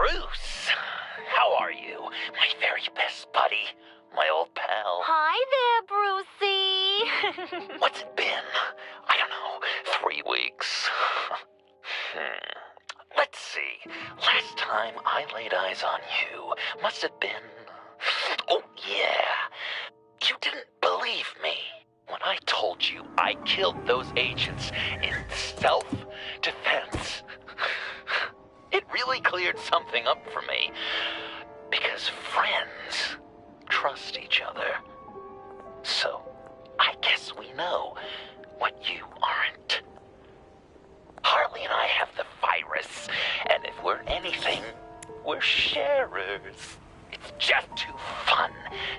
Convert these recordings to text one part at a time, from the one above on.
Bruce, how are you? My very best buddy, my old pal. Hi there, Brucey. What's it been? I don't know, 3 weeks. Let's see. Last time I laid eyes on you must have been... Oh, yeah. You didn't believe me when I told you I killed those agents in self-defense. It really cleared something up for me. Because friends trust each other. So, I guess we know what you aren't. Harley and I have the virus, and if we're anything, we're sharers. It's just too fun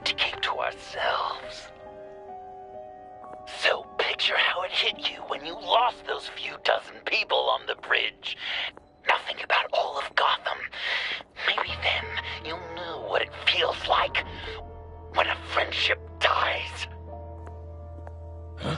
to keep to ourselves. So picture how it hit you when you lost those few dozen people on the bridge. Nothing about all of Gotham. Maybe then you'll know what it feels like when a friendship dies. Huh?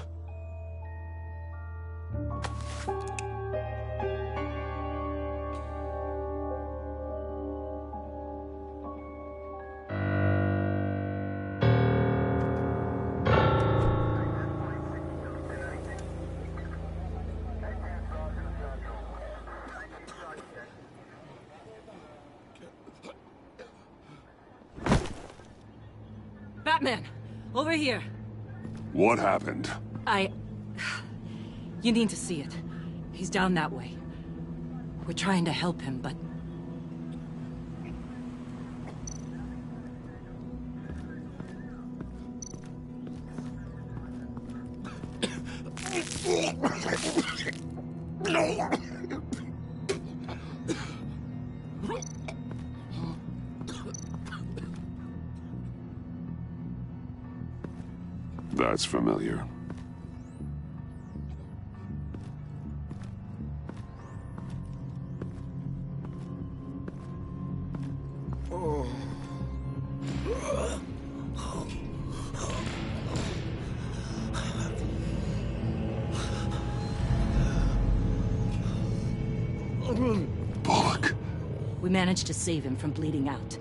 Batman! Over here! What happened? You need to see it. He's down that way. We're trying to help him, but... That's familiar. Bullock. We managed to save him from bleeding out.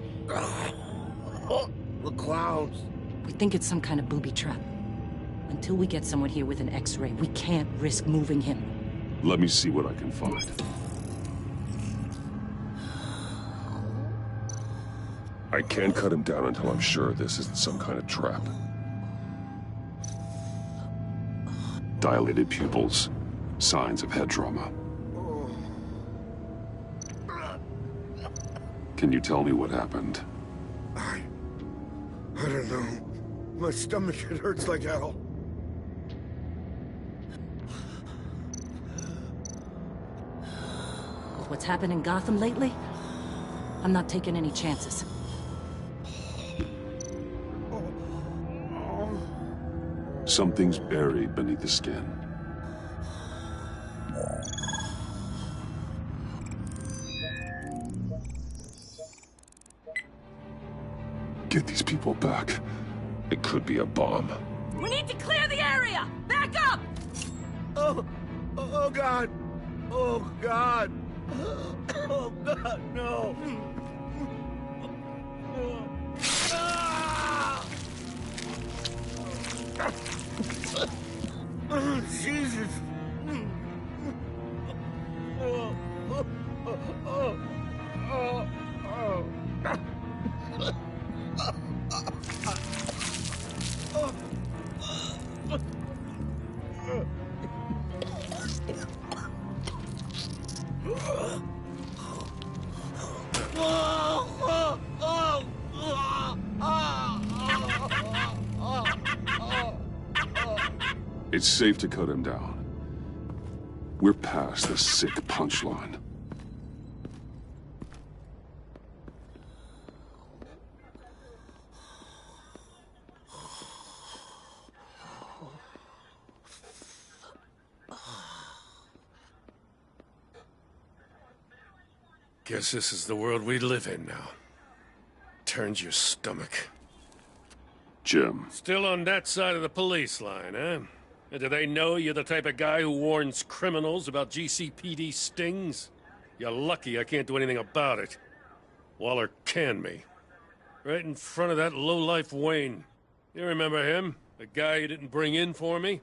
The clouds. We think it's some kind of booby trap. Until we get someone here with an X-ray, we can't risk moving him. Let me see what I can find. I can't cut him down until I'm sure this isn't some kind of trap. Dilated pupils. Signs of head trauma. Can you tell me what happened? I don't know. My stomach, it hurts like hell. With what's happened in Gotham lately, I'm not taking any chances. Something's buried beneath the skin. Get these people back. It could be a bomb. We need to clear the area! Back up! Oh God! Oh God! Oh God, no! Oh, Jesus! It's safe to cut him down. We're past the sick punchline. Guess this is the world we live in now. Turns your stomach. Jim. Still on that side of the police line, eh? And do they know you're the type of guy who warns criminals about GCPD stings? You're lucky I can't do anything about it. Waller canned me. Right in front of that lowlife Wayne. You remember him? The guy you didn't bring in for me?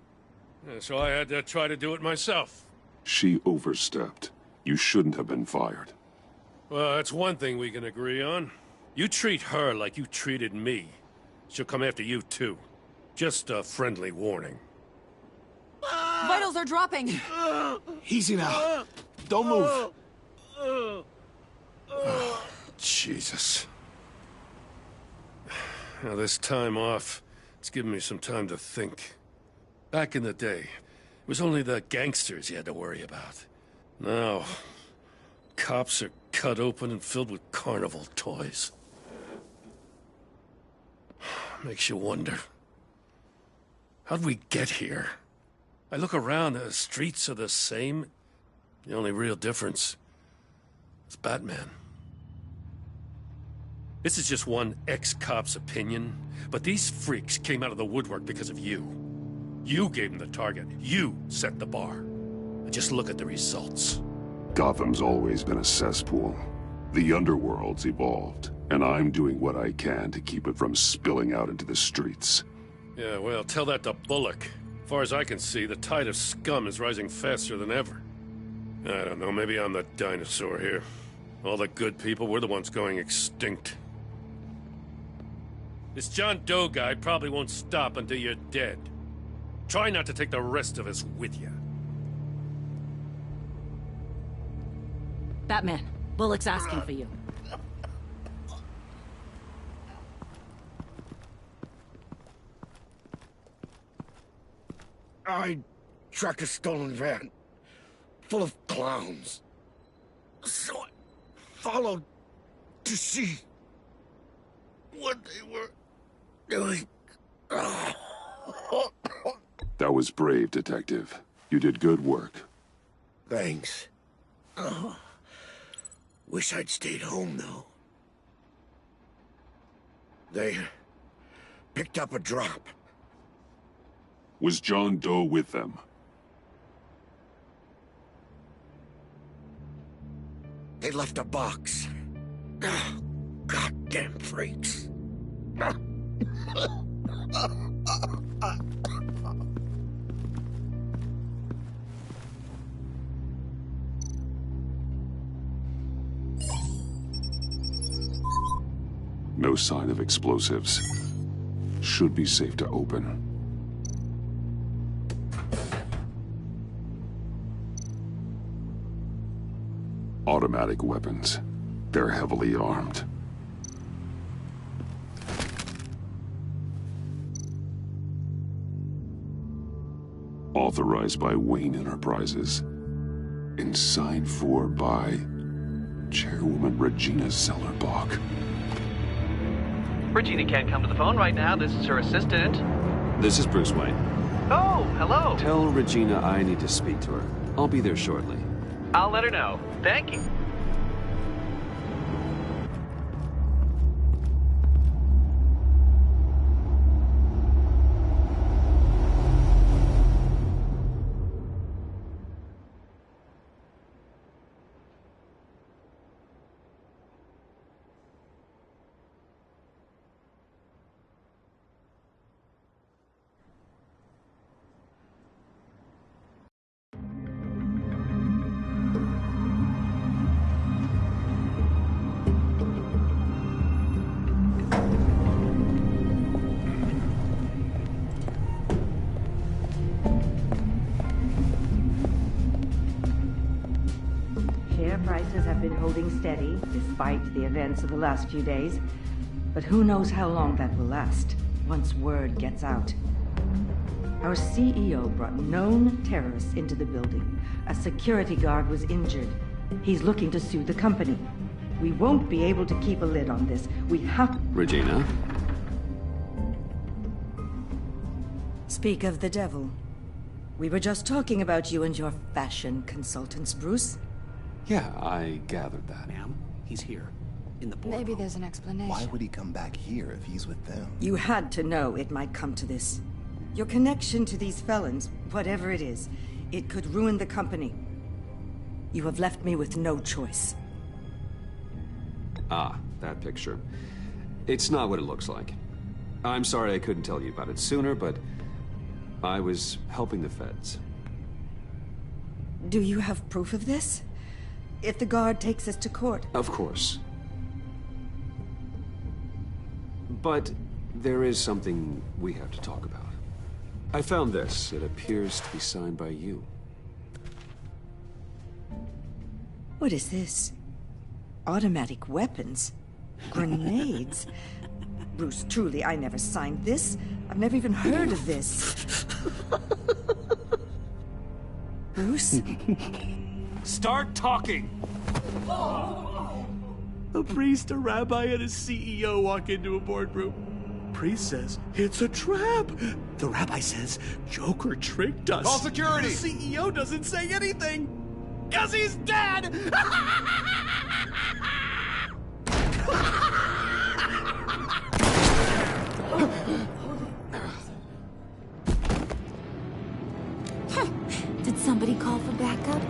Yeah, so I had to try to do it myself. She overstepped. You shouldn't have been fired. Well, that's one thing we can agree on. You treat her like you treated me. She'll come after you, too. Just a friendly warning. Vitals are dropping! Easy now. Don't move. Jesus. Now, this time off, it's given me some time to think. Back in the day, it was only the gangsters you had to worry about. Now, cops are cut open and filled with carnival toys. Makes you wonder. How'd we get here? I look around, the streets are the same. The only real difference is Batman. This is just one ex-cop's opinion, but these freaks came out of the woodwork because of you. You gave them the target. You set the bar. And just look at the results. Gotham's always been a cesspool. The underworld's evolved, and I'm doing what I can to keep it from spilling out into the streets. Yeah, well, tell that to Bullock. As far as I can see, the tide of scum is rising faster than ever. I don't know, maybe I'm the dinosaur here. All the good people, we're the ones going extinct. This John Doe guy probably won't stop until you're dead. Try not to take the rest of us with you. Batman, Bullock's asking for you. I tracked a stolen van, full of clowns. So I followed to see what they were doing. That was brave, Detective. You did good work. Thanks. Wish I'd stayed home, though. They picked up a drop. Was John Doe with them? They left a box. Goddamn freaks. No sign of explosives. Should be safe to open. Automatic weapons. They're heavily armed. Authorized by Wayne Enterprises. And signed for by Chairwoman Regina Zellerbach. Regina can't come to the phone right now. This is her assistant. This is Bruce Wayne. Oh, hello. Tell Regina I need to speak to her. I'll be there shortly. I'll let her know. Thank you. Prices have been holding steady despite the events of the last few days. But who knows how long that will last once word gets out. Our CEO brought known terrorists into the building. A security guard was injured. He's looking to sue the company. We won't be able to keep a lid on this. We have... Regina? Speak of the devil. We were just talking about you and your fashion consultants, Bruce. Yeah, I gathered that. Ma'am, he's here. In the boardroom. Maybe there's an explanation. Why would he come back here if he's with them? You had to know it might come to this. Your connection to these felons, whatever it is, it could ruin the company. You have left me with no choice. Ah, that picture. It's not what it looks like. I'm sorry I couldn't tell you about it sooner, but I was helping the feds. Do you have proof of this? If the guard takes us to court? Of course. But there is something we have to talk about. I found this. It appears to be signed by you. What is this? Automatic weapons? Grenades? Bruce, truly, I never signed this. I've never even heard of this. Bruce? Start talking! A priest, a rabbi, and a CEO walk into a boardroom. Priest says, it's a trap. The rabbi says, Joker tricked us. Call security! The CEO doesn't say anything, because he's dead! Did somebody call for backup?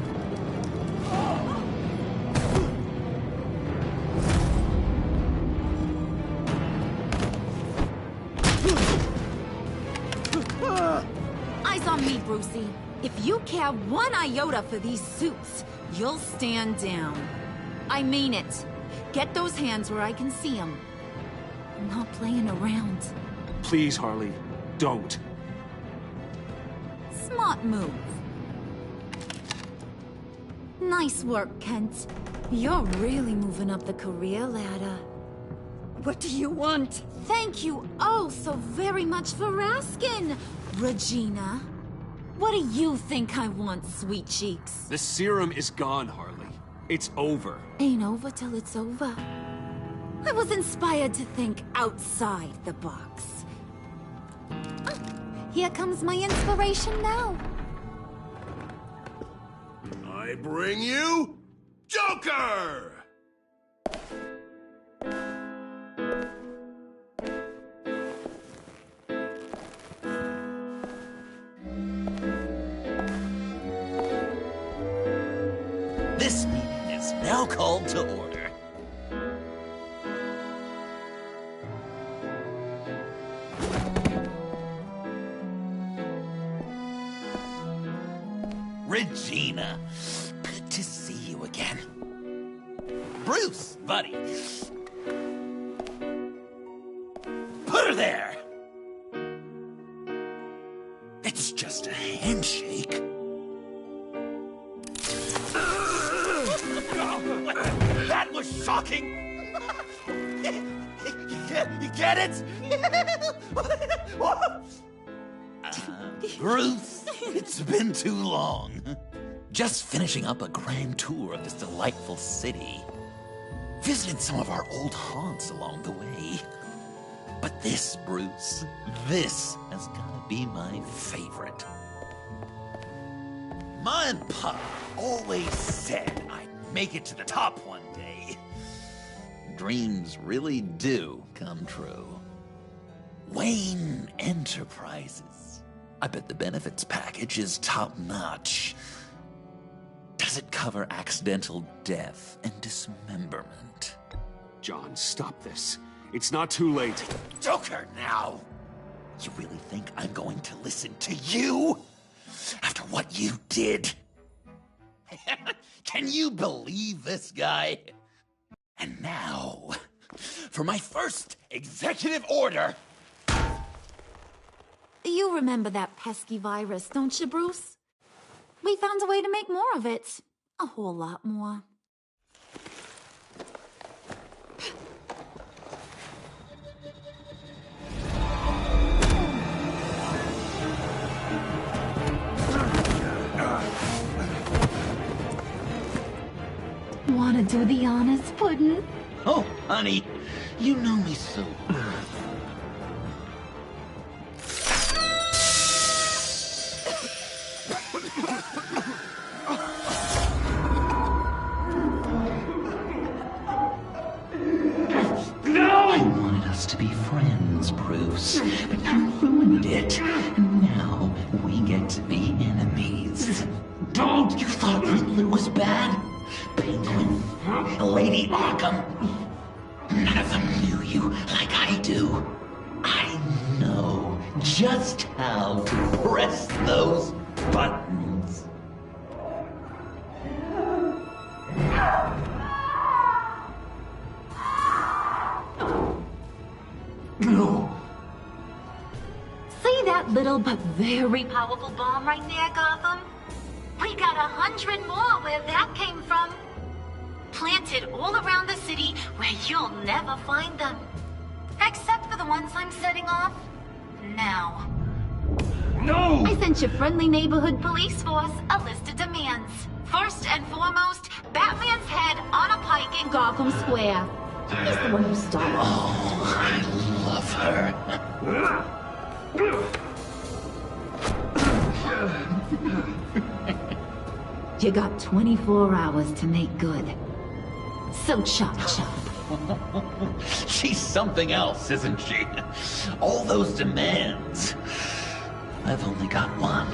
Eyes on me, Brucey. If you care one iota for these suits, you'll stand down. I mean it. Get those hands where I can see them. I'm not playing around. Please, Harley, don't. Smart move. Nice work, Kent. You're really moving up the career ladder. What do you want? Thank you oh so very much for asking, Regina. What do you think I want, sweet cheeks? The serum is gone, Harley. It's over. Ain't over till it's over. I was inspired to think outside the box. Oh, here comes my inspiration now. I bring you Joker! This meeting is now called to order. Regina, good to see you again. Bruce, buddy. Put her there! It's just a handshake. That was shocking! You get it? Bruce, it's been too long. Just finishing up a grand tour of this delightful city. Visited some of our old haunts along the way. But this, Bruce, this has gotta be my favorite. Ma and Pa always said I'd make it to the top one day. Dreams really do come true. Wayne Enterprises. I bet the benefits package is top-notch. Does it cover accidental death and dismemberment? John, stop this. It's not too late. Joker, now! You really think I'm going to listen to you? After what you did? Can you believe this guy? And now, for my first executive order. You remember that pesky virus, don't you, Bruce? We found a way to make more of it. A whole lot more. Wanna do the honors, Puddin'? Oh, honey, you know me so well. I wanted us to be friends, Bruce, but you ruined it. And now we get to be enemies. Don't! You thought Riddler was bad? Penguin, Lady Arkham. None of them knew you like I do. I know just how to press those buttons. No. See that little but very powerful bomb right there, Gotham? We got 100 more where that came from. Planted all around the city where you'll never find them. Except for the ones I'm setting off now. No! I sent your friendly neighborhood police force a list of demands. First and foremost, Batman's head on a pike in Gotham Square. He's the one who started. Oh, I love her. You got 24 hours to make good. So chop chop. She's something else, isn't she? All those demands. I've only got one.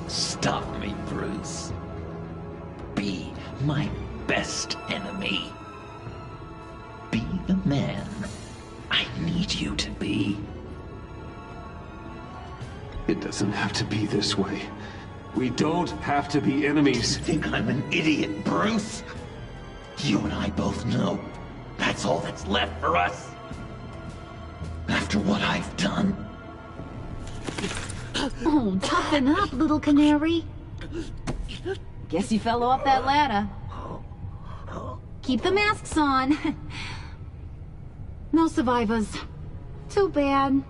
Stop me, Bruce. Be my best enemy. Be the man I need you to be. It doesn't have to be this way. We don't have to be enemies. You think I'm an idiot, Bruce? You and I both know that's all that's left for us. After what I've done. Oh, toughen up, little canary. Guess you fell off that ladder. Keep the masks on. No survivors. Too bad.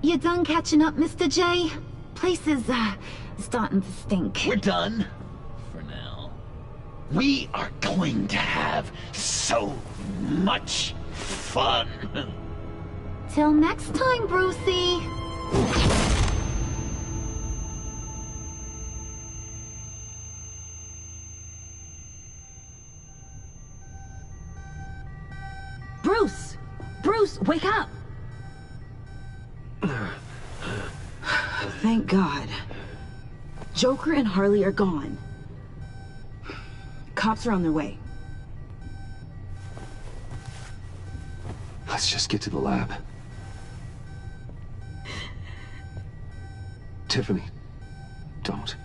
You done catching up, Mr. J? Place is, starting to stink. We're done. For now. We are going to have so much fun. Till next time, Brucey. Bruce! Bruce, wake up! Thank God. Joker and Harley are gone. Cops are on their way. Let's just get to the lab. Tiffany, don't.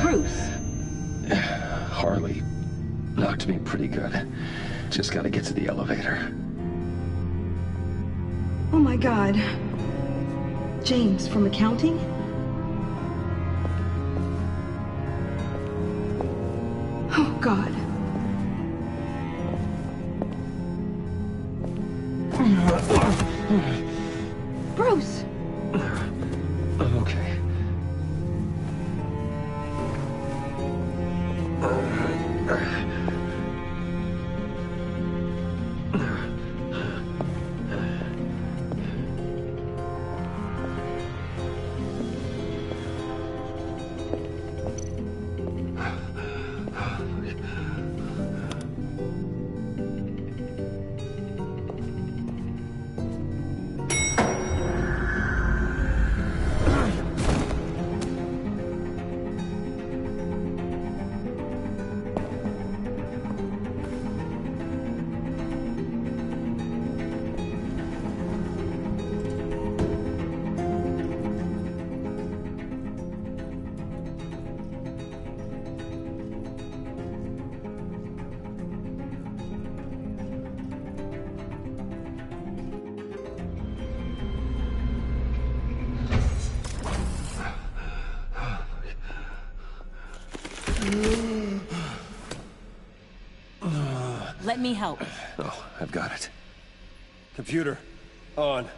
Bruce. Harley knocked me pretty good. Just gotta get to the elevator. Oh my God. James from accounting? Oh God. Bruce! I'm okay. Let me help. Oh, I've got it. Computer, on.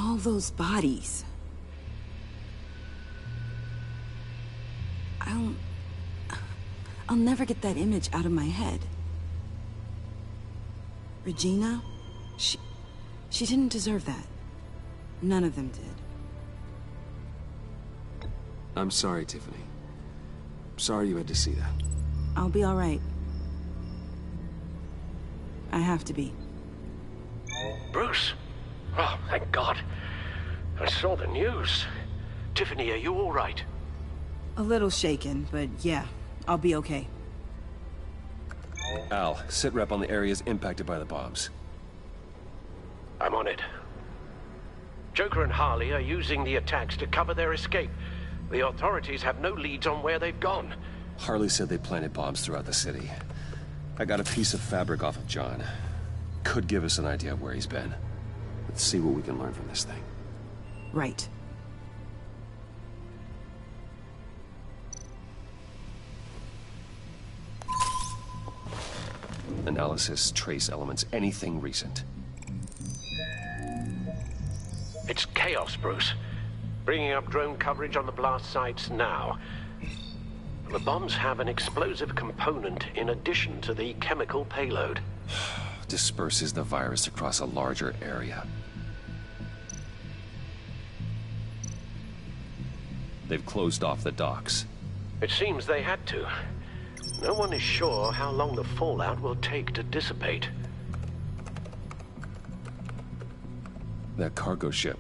All those bodies. I'll never get that image out of my head. Regina? She didn't deserve that. None of them did. I'm sorry, Tiffany. Sorry you had to see that. I'll be all right. I have to be. Bruce? Oh, thank God. I saw the news. Tiffany, are you all right? A little shaken, but yeah, I'll be okay. Al, sit rep on the areas impacted by the bombs. I'm on it. Joker and Harley are using the attacks to cover their escape. The authorities have no leads on where they've gone. Harley said they planted bombs throughout the city. I got a piece of fabric off of John. Could give us an idea of where he's been. Let's see what we can learn from this thing. Right. Analysis, trace elements, anything recent. It's chaos, Bruce. Bringing up drone coverage on the blast sites now. The bombs have an explosive component in addition to the chemical payload. Disperses the virus across a larger area. They've closed off the docks. It seems they had to. No one is sure how long the fallout will take to dissipate. That cargo ship,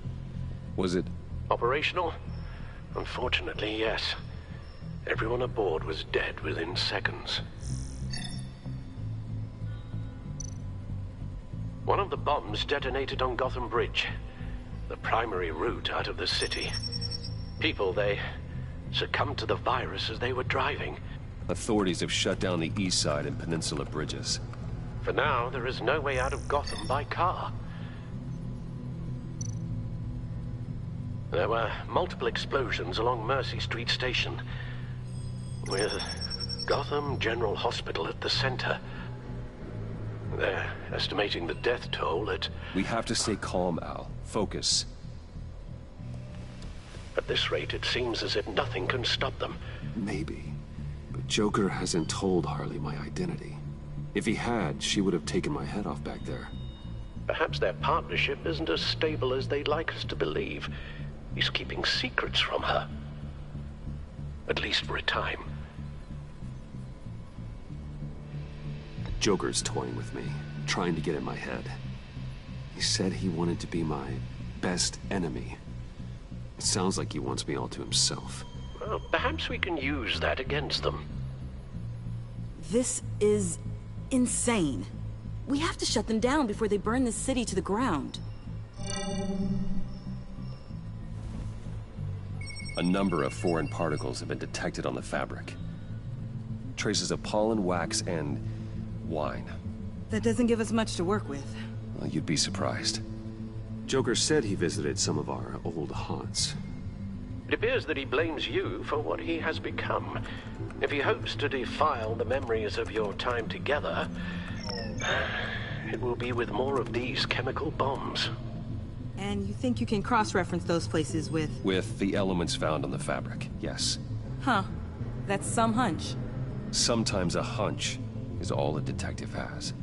was it... Operational? Unfortunately, yes. Everyone aboard was dead within seconds. One of the bombs detonated on Gotham Bridge, the primary route out of the city. People, they succumbed to the virus as they were driving. Authorities have shut down the east side and peninsula bridges. For now, there is no way out of Gotham by car. There were multiple explosions along Mercy Street Station, with Gotham General Hospital at the center. They're estimating the death toll at... We have to stay calm, Al. Focus. At this rate, it seems as if nothing can stop them. Maybe. But Joker hasn't told Harley my identity. If he had, she would have taken my head off back there. Perhaps their partnership isn't as stable as they'd like us to believe. He's keeping secrets from her. At least for a time. Joker's toying with me, trying to get in my head. He said he wanted to be my best enemy. It sounds like he wants me all to himself. Well, perhaps we can use that against them. This is insane. We have to shut them down before they burn this city to the ground. A number of foreign particles have been detected on the fabric. Traces of pollen, wax, and wine. That doesn't give us much to work with. Well, you'd be surprised. Joker said he visited some of our old haunts. It appears that he blames you for what he has become. If he hopes to defile the memories of your time together, it will be with more of these chemical bombs. And you think you can cross-reference those places with... With the elements found on the fabric, yes. Huh. That's some hunch. Sometimes a hunch is all a detective has.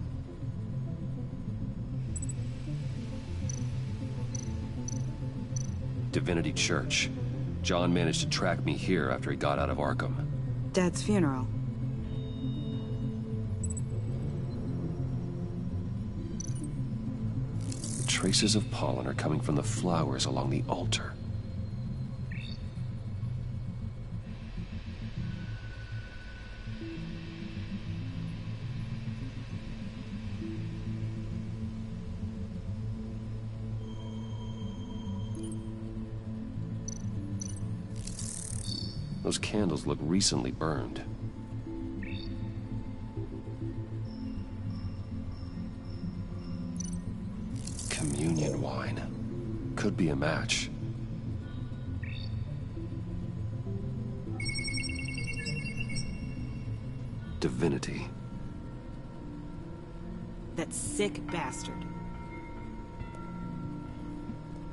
Divinity Church. John managed to track me here after he got out of Arkham. Dad's funeral. Traces of pollen are coming from the flowers along the altar. Those candles look recently burned. Communion wine. Could be a match. Divinity. That sick bastard.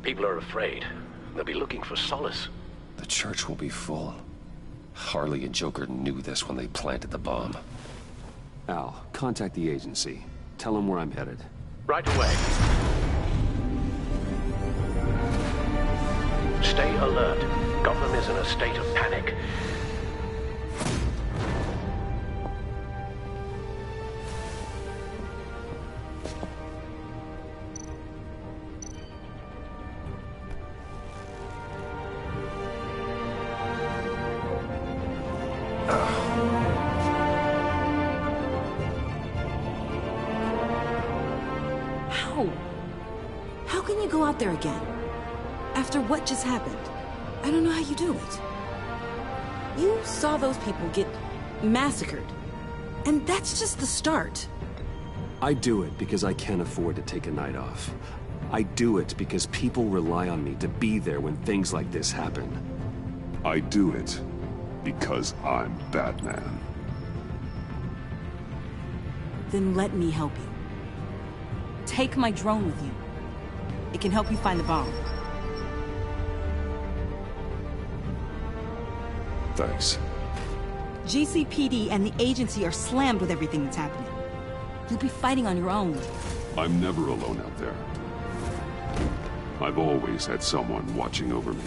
People are afraid. They'll be looking for solace. The church will be full. Harley and Joker knew this when they planted the bomb. Al, contact the agency. Tell them where I'm headed. Right away. Stay alert. Gotham is in a state of panic. How can you go out there again? After what just happened? I don't know how you do it. You saw those people get massacred. And that's just the start. I do it because I can't afford to take a night off. I do it because people rely on me to be there when things like this happen. I do it because I'm Batman. Then let me help you. Take my drone with you. It can help you find the bomb. Thanks. GCPD and the agency are slammed with everything that's happening. You'll be fighting on your own. I'm never alone out there. I've always had someone watching over me.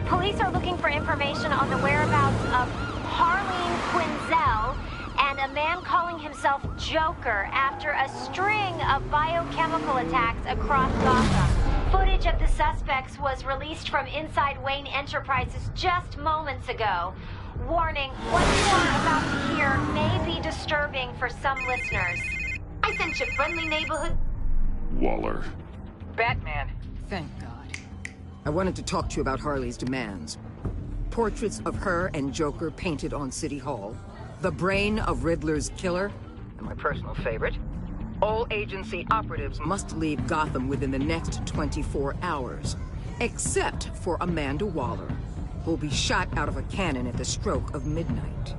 Police are looking for information on the whereabouts of Harleen Quinzel and a man calling himself Joker after a string of biochemical attacks across Gotham. Footage of the suspects was released from inside Wayne Enterprises just moments ago. Warning, what you are about to hear may be disturbing for some listeners. I sent you friendly neighborhood... Waller. Batman. Thank God. I wanted to talk to you about Harley's demands. Portraits of her and Joker painted on City Hall. The brain of Riddler's killer. And my personal favorite. All agency operatives must leave Gotham within the next 24 hours. Except for Amanda Waller, who'll be shot out of a cannon at the stroke of midnight.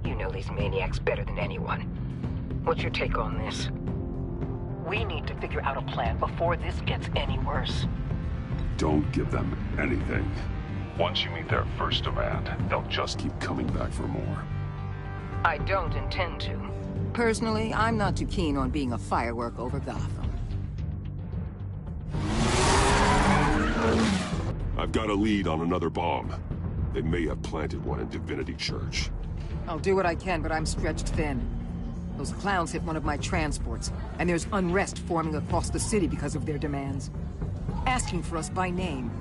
You know these maniacs better than anyone. What's your take on this? We need to figure out a plan before this gets any worse. Don't give them anything. Once you meet their first demand, they'll just keep coming back for more. I don't intend to. Personally, I'm not too keen on being a firework over Gotham. I've got a lead on another bomb. They may have planted one in Divinity Church. I'll do what I can, but I'm stretched thin. Those clowns hit one of my transports, and there's unrest forming across the city because of their demands. Asking for us by name.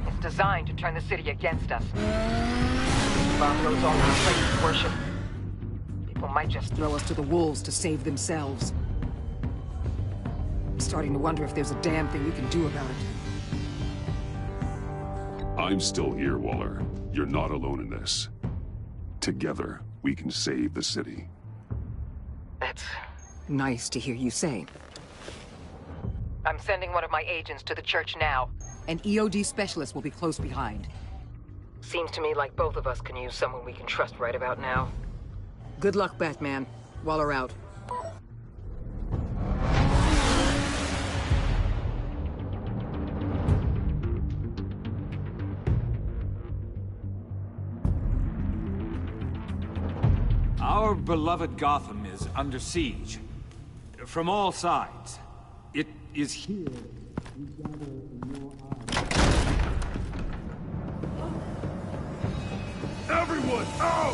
It's designed to turn the city against us. If bomb goes off in a place of worship, people might just throw us to the wolves to save themselves. I'm starting to wonder if there's a damn thing you can do about it. I'm still here, Waller. You're not alone in this. Together, we can save the city. That's nice to hear you say. I'm sending one of my agents to the church now. An EOD specialist will be close behind. Seems to me like both of us can use someone we can trust right about now. Good luck, Batman. Waller out. Our beloved Gotham is under siege. From all sides. It is here we gather in your eyes. Everyone, out!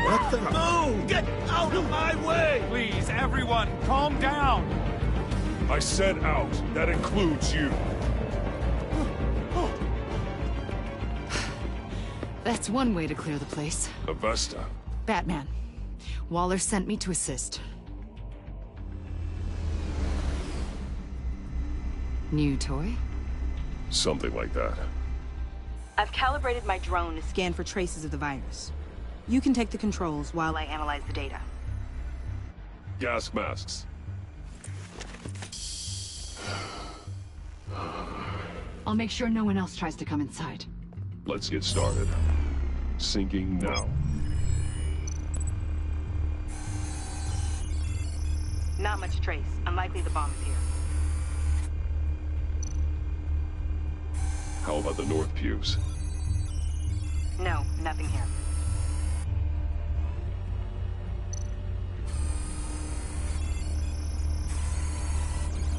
What the? Move! Get out of my way! Please, everyone, calm down! I said out. That includes you. That's one way to clear the place. Avesta. Batman. Waller sent me to assist. New toy? Something like that. I've calibrated my drone to scan for traces of the virus. You can take the controls while I analyze the data. Gas masks. I'll make sure no one else tries to come inside. Let's get started. Sinking now. Not much trace. Unlikely the bomb is here. How about the north pews? No, nothing here.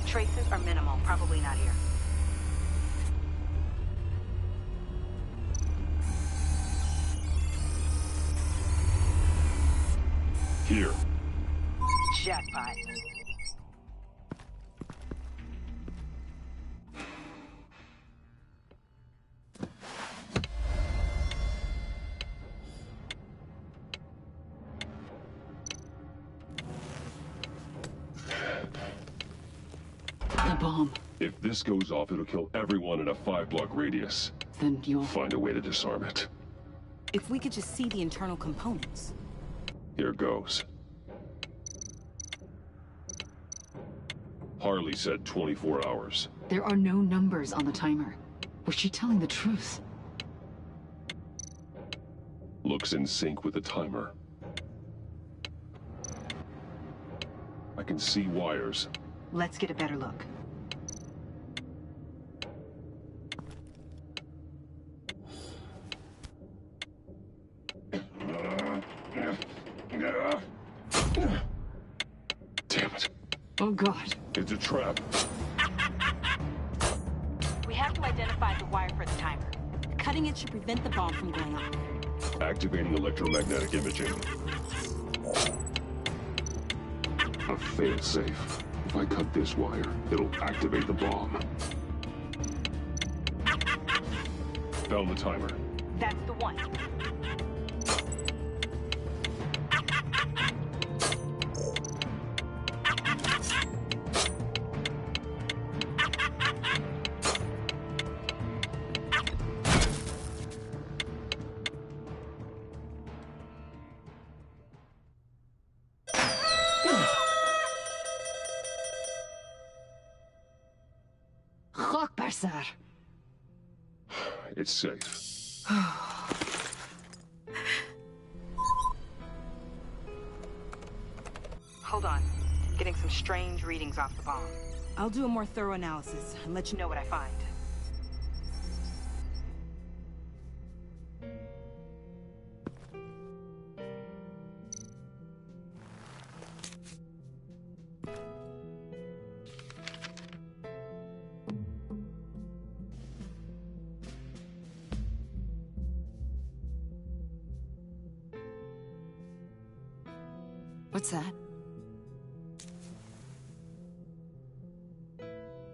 Traces are minimal. Probably not here. Here. Jackpot. The bomb. If this goes off, it'll kill everyone in a 5-block radius. Then you'll... Find a way to disarm it. If we could just see the internal components. Here goes. Harley said 24 hours. There are no numbers on the timer. Was she telling the truth? Looks in sync with the timer. I can see wires. Let's get a better look. Damn it. Oh God. It's a trap. We have to identify the wire for the timer. Cutting it should prevent the bomb from going off. Activating electromagnetic imaging. A fail-safe. If I cut this wire, it'll activate the bomb. Found the timer. That's the one. Sir. It's safe. Hold on. Getting some strange readings off the bomb. I'll do a more thorough analysis and let you know what I find. What's that?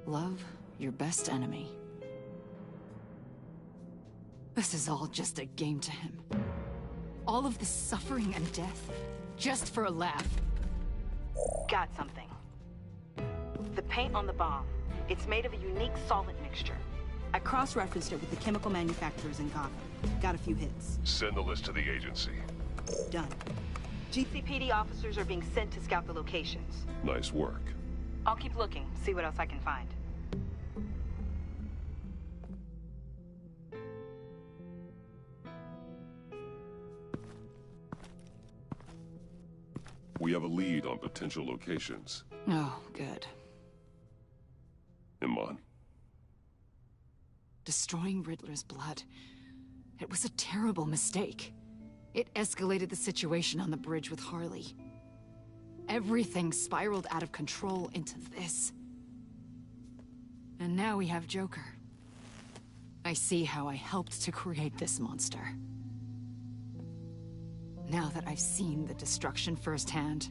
Love your best enemy. This is all just a game to him. All of this suffering and death, just for a laugh. Got something. The paint on the bomb. It's made of a unique solvent mixture. I cross-referenced it with the chemical manufacturers in Gotham. Got a few hits. Send the list to the agency. Done. GCPD officers are being sent to scout the locations. Nice work. I'll keep looking, see what else I can find. We have a lead on potential locations. Oh, good. Iman. Destroying Riddler's blood. It was a terrible mistake. It escalated the situation on the bridge with Harley. Everything spiraled out of control into this. And now we have Joker. I see how I helped to create this monster. Now that I've seen the destruction firsthand...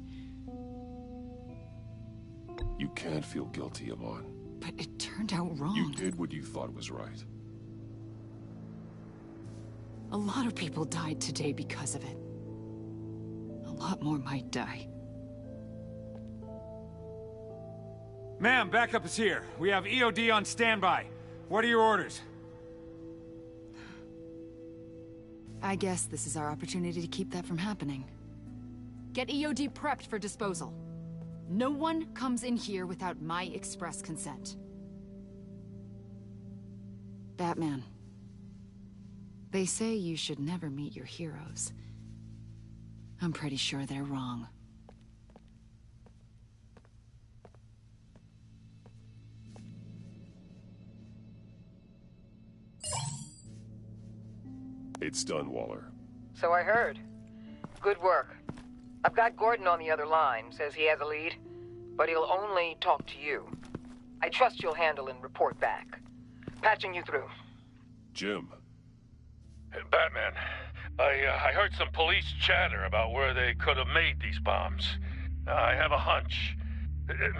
You can't feel guilty, Iman. But it turned out wrong. You did what you thought was right. A lot of people died today because of it. A lot more might die. Ma'am, backup is here. We have EOD on standby. What are your orders? I guess this is our opportunity to keep that from happening. Get EOD prepped for disposal. No one comes in here without my express consent. Batman. They say you should never meet your heroes. I'm pretty sure they're wrong. It's done, Waller. So I heard. Good work. I've got Gordon on the other line. Says he has a lead, but he'll only talk to you. I trust you'll handle and report back. Patching you through. Jim. Batman, I heard some police chatter about where they could have made these bombs. I have a hunch.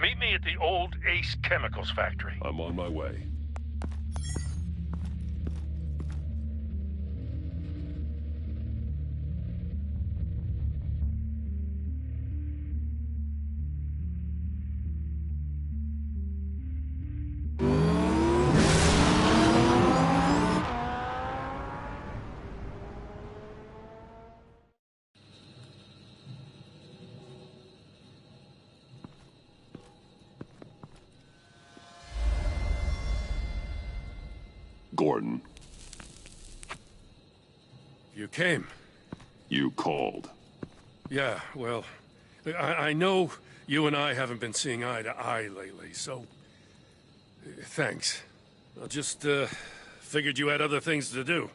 Meet me at the old Ace Chemicals factory. I'm on my way. Gordon. You came. You called. Yeah, well, I know you and I haven't been seeing eye to eye lately, so... thanks. I just, figured you had other things to do.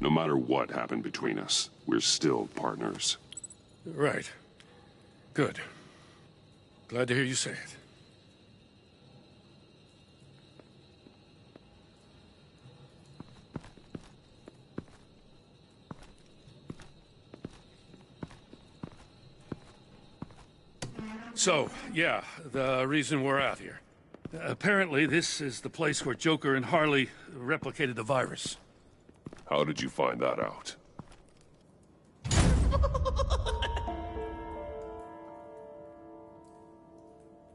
No matter what happened between us, we're still partners. Right. Good. Glad to hear you say it. So, yeah, the reason we're out here. Apparently, this is the place where Joker and Harley replicated the virus. How did you find that out?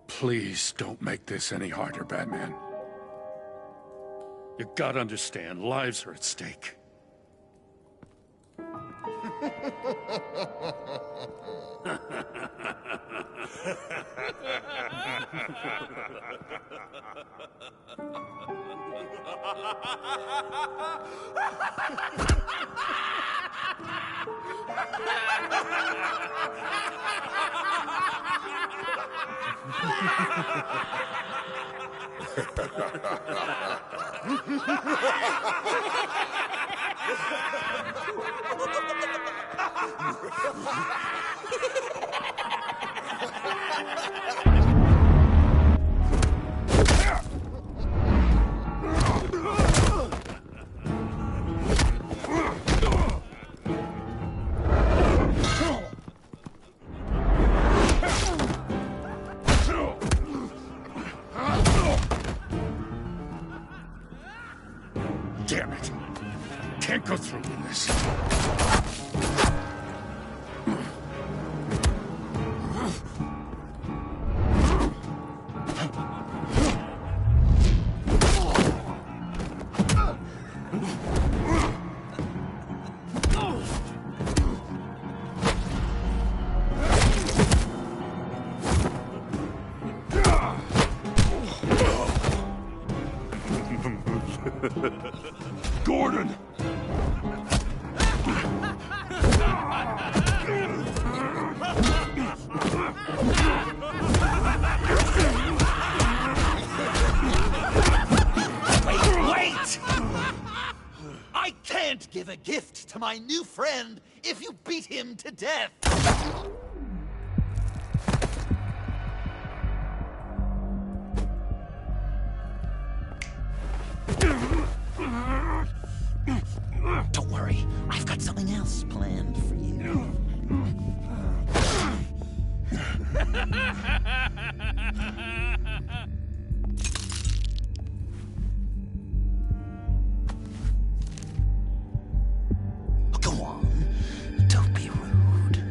Please don't make this any harder, Batman. You gotta understand, lives are at stake. Damn it. Can't go through with this. Gordon! Wait! I can't give a gift to my new friend if you beat him to death! Don't worry, I've got something else planned for you. Go on, don't be rude.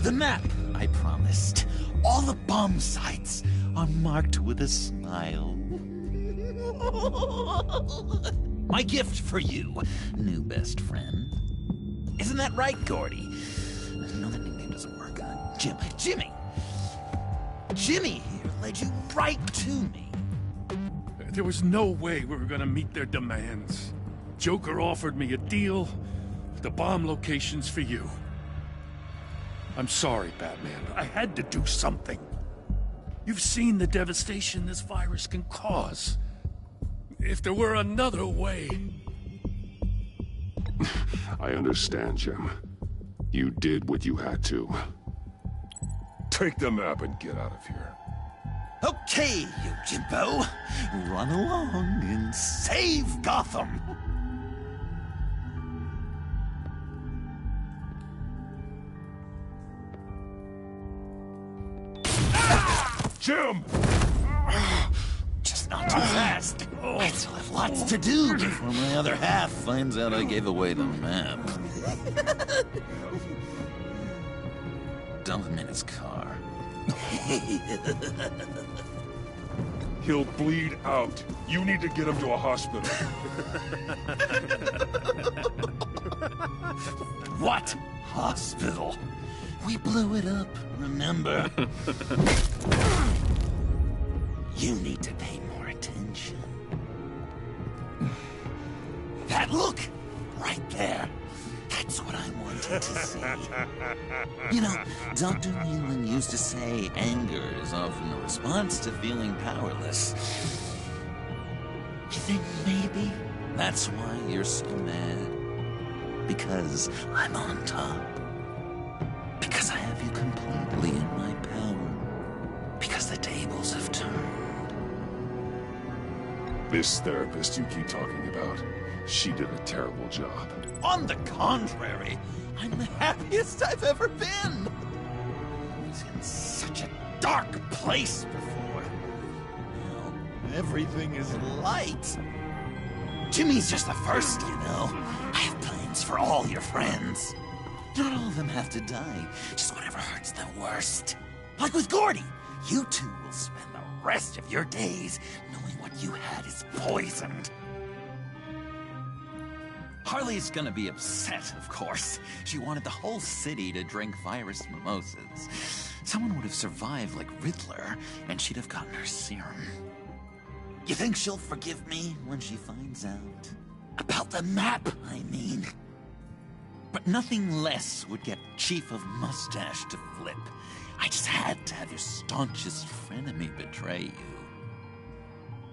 The map I promised. All the bomb sites are marked with a smile. My gift for you, new best friend. Isn't that right, Gordy? No, that nickname doesn't work. Jimmy! Jimmy here led you right to me. There was no way we were gonna meet their demands. Joker offered me a deal. The bomb location's for you. I'm sorry, Batman. I had to do something. You've seen the devastation this virus can cause. If there were another way... I understand, Jim. You did what you had to. Take the map and get out of here. Okay, you Jimbo. Run along and save Gotham. Jim! Just not too fast. I still have lots to do before my other half finds out I gave away the map. Dump him in his car. He'll bleed out. You need to get him to a hospital. What hospital? We blew it up, remember? You need to pay more attention. That look! Right there. That's what I wanted to see. You know, Dr. Nealon used to say anger is often a response to feeling powerless. You think maybe that's why you're so mad? Because I'm on top? Because I have you completely in my power? Because the tables have turned? This therapist you keep talking about, she did a terrible job. On the contrary, I'm the happiest I've ever been. I was in such a dark place before. Now, everything is light. Jimmy's just the first, you know. I have plans for all your friends. Not all of them have to die, just whatever hurts them worst. Like with Gordy, you two will spend the rest of your days knowing what you had is poisoned. Harley's gonna be upset, of course. She wanted the whole city to drink virus mimosas. Someone would have survived like Riddler, and she'd have gotten her serum. You think she'll forgive me when she finds out? About the map, I mean. But nothing less would get Chief of Mustache to flip. I just had to have your staunchest frenemy betray you.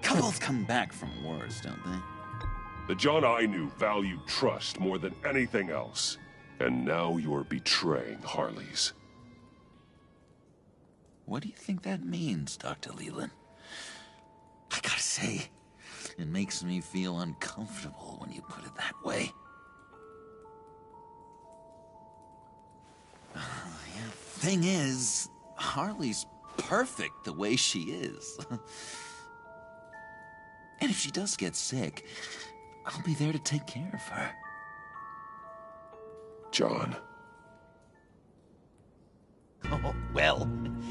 Couples come back from wars, don't they? The John I knew valued trust more than anything else. And now you're betraying Harley's. What do you think that means, Dr. Leland? I gotta say, it makes me feel uncomfortable when you put it that way. Thing is, Harley's perfect the way she is. And if she does get sick, I'll be there to take care of her. John. Oh, well,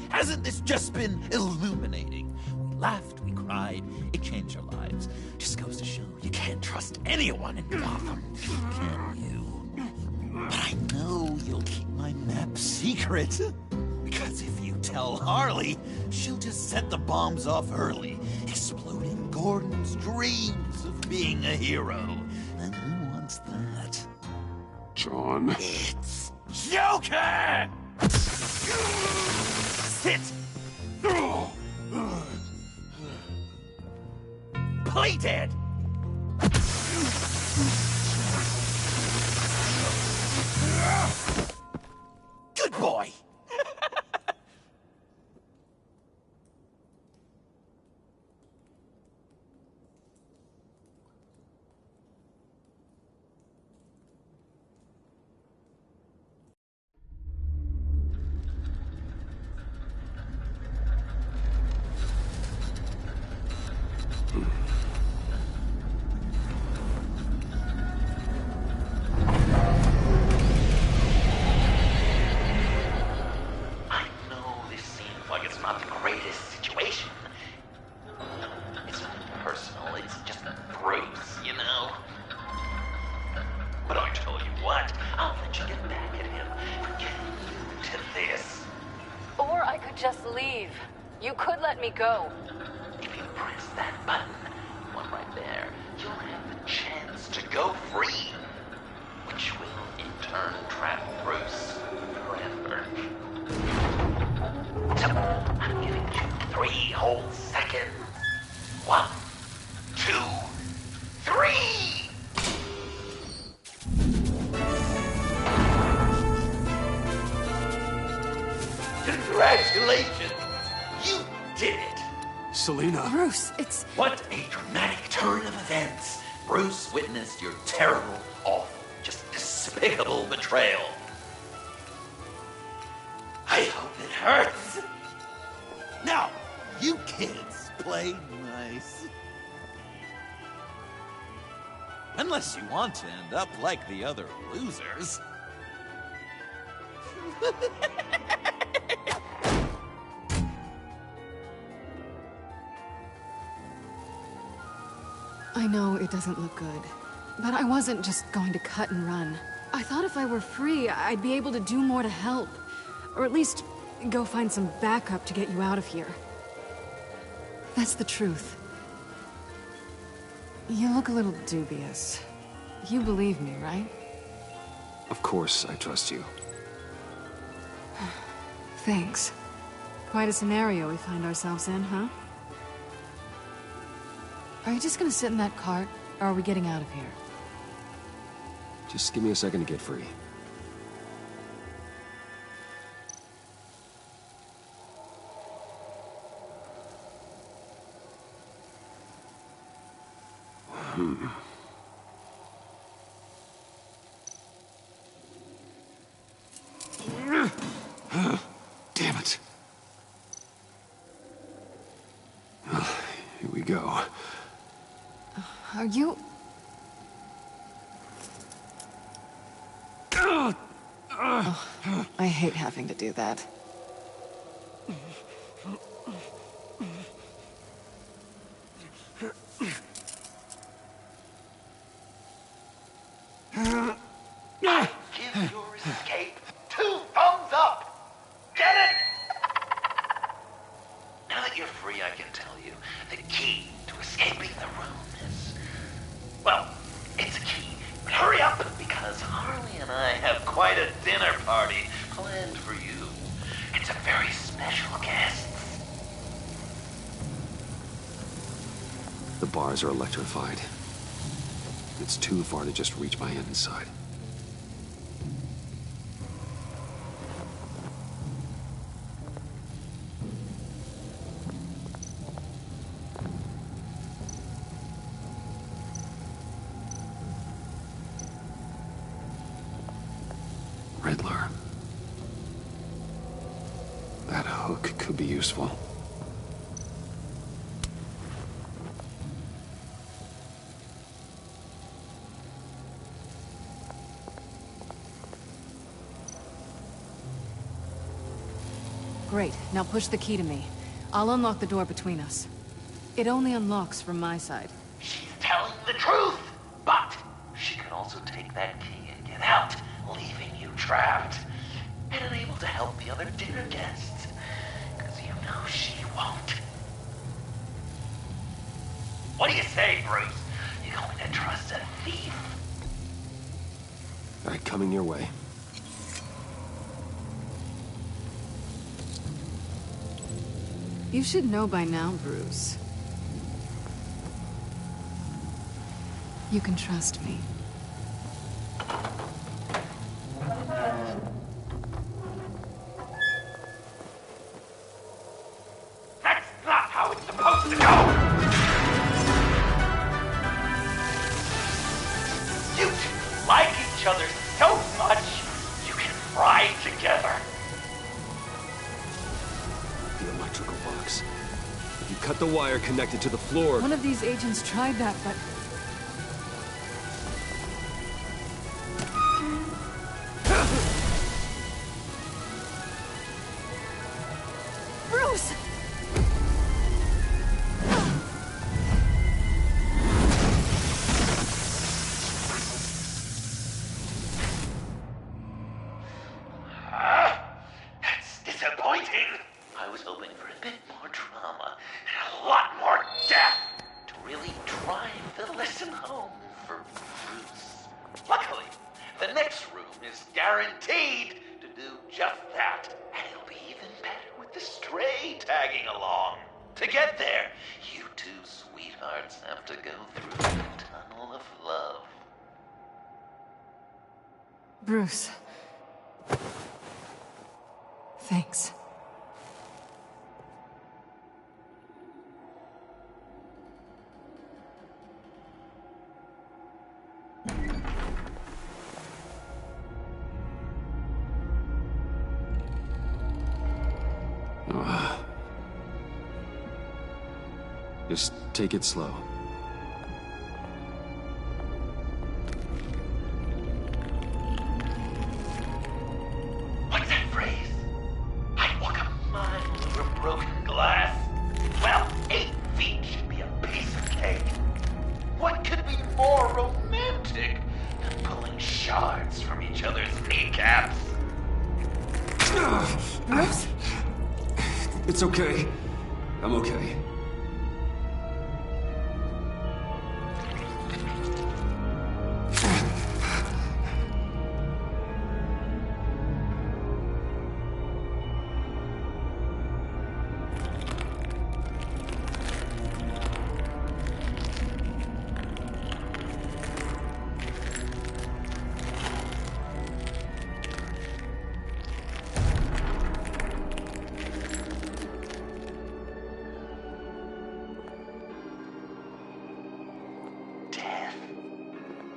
hasn't this just been illuminating? We laughed, we cried, it changed our lives. Just goes to show you can't trust anyone in Gotham, can you? But I know you'll keep my map secret. Because if you tell Harley, she'll just set the bombs off early, exploding Gordon's dreams of being a hero. And who wants that? John. It's Joker! Sit! Play dead! Good boy! me go. If you press that button, one right there, you'll have the chance to go free, which will in turn trap Bruce forever. So, I'm giving you 3 whole seconds. 1, 2, 3! Congratulations! You did it! Selina. Bruce, it's... What a dramatic turn of events! Bruce witnessed your terrible, awful, just despicable betrayal. I hope it hurts! Now, you kids play nice. Unless you want to end up like the other losers. I know it doesn't look good, but I wasn't just going to cut and run. I thought if I were free, I'd be able to do more to help. Or at least go find some backup to get you out of here. That's the truth. You look a little dubious. You believe me, right? Of course I trust you. Thanks. Quite a scenario we find ourselves in, huh? Are you just gonna sit in that cart, or are we getting out of here? Just give me a second to get free. Damn it. Well, here we go. Are you... Oh, I hate having to do that. I give your escape 2 thumbs up! Get it? Now that you're free, I can tell you the key to escaping the room is... well, it's a key. But hurry up, because Harley and I have quite a dinner party planned for you. It's a very special guest. The bars are electrified. It's too far to just reach my hand inside. Riddler. That hook could be useful. Great. Now push the key to me. I'll unlock the door between us. It only unlocks from my side. She's telling the truth, but she could also take that key and get out, leaving you trapped, and unable to help the other dinner guests, because you know she won't. What do you say, Bruce? You going to trust a thief? All right, coming your way. You should know by now, Bruce. You can trust me. That's not how it's supposed to go! You two like each other so much, you can fry together. The electrical box. If you cut the wire connected to the floor... One of these agents tried that, but... Bruce! That's disappointing. I was hoping for a bit more drama. succeed to do just that. And it'll be even better with the Stray tagging along. To get there, you two sweethearts have to go through the tunnel of love. Bruce. Thanks. Just take it slow. What's that phrase? I'd walk a mile over broken glass. Well, 8 feet should be a piece of cake. What could be more romantic than pulling shards from each other's kneecaps? Bruce? It's okay. I'm okay.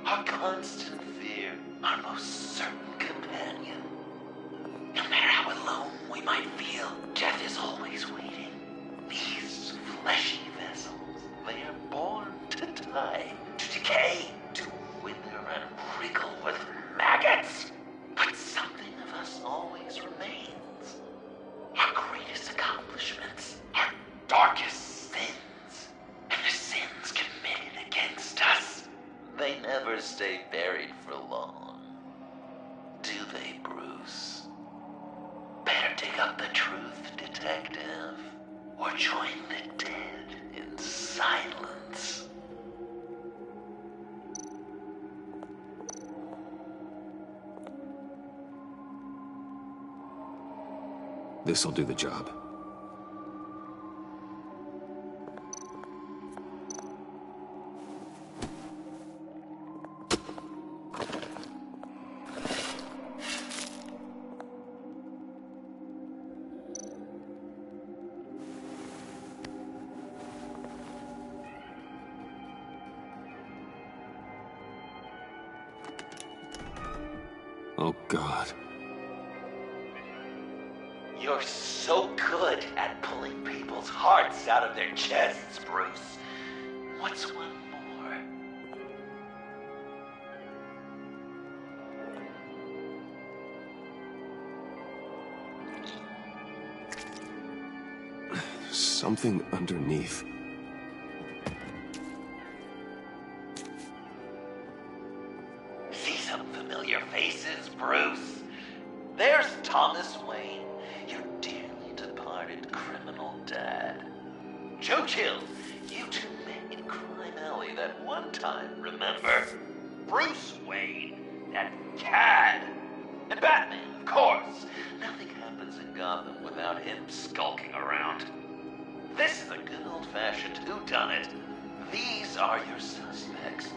Our constant fear, our most certain companion. No matter how alone we might feel, death is always waiting. These fleshy vessels, they are born to die, to decay, to wither and wriggle with maggots. But something of us always remains. Our greatest accomplishments, our darkest sins, and the sins committed against us. They never stay buried for long. Do they, Bruce? Better dig up the truth, detective, or join the dead in silence. This'll do the job. Oh, God. You're so good at pulling people's hearts out of their chests, Bruce. What's one more? Something underneath. See some familiar faces, Bruce? There's Thomas Wayne, your dearly departed criminal dad. Joe Chill, you two met in Crime Alley that one time, remember? Bruce Wayne, that cad. And Batman, of course. Nothing happens in Gotham without him skulking around. This is a good old-fashioned whodunit. These are your suspects.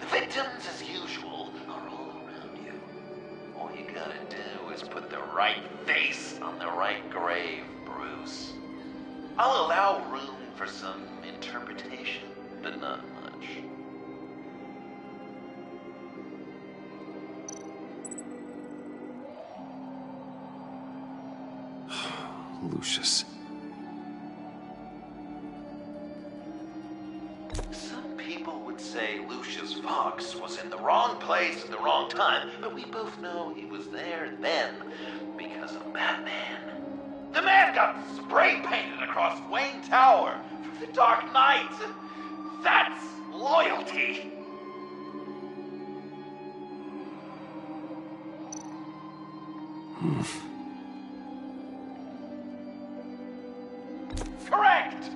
The victims, as usual, are all around you. All you gotta do is put the right face on the right grave, Bruce. I'll allow room for some interpretation, but not much. Lucius. Some people would say Lucius Fox was in the wrong place at the wrong time, but we both know he was there then because of Batman. The man got spray painted across Wayne Tower for the Dark Knight. That's loyalty. Correct!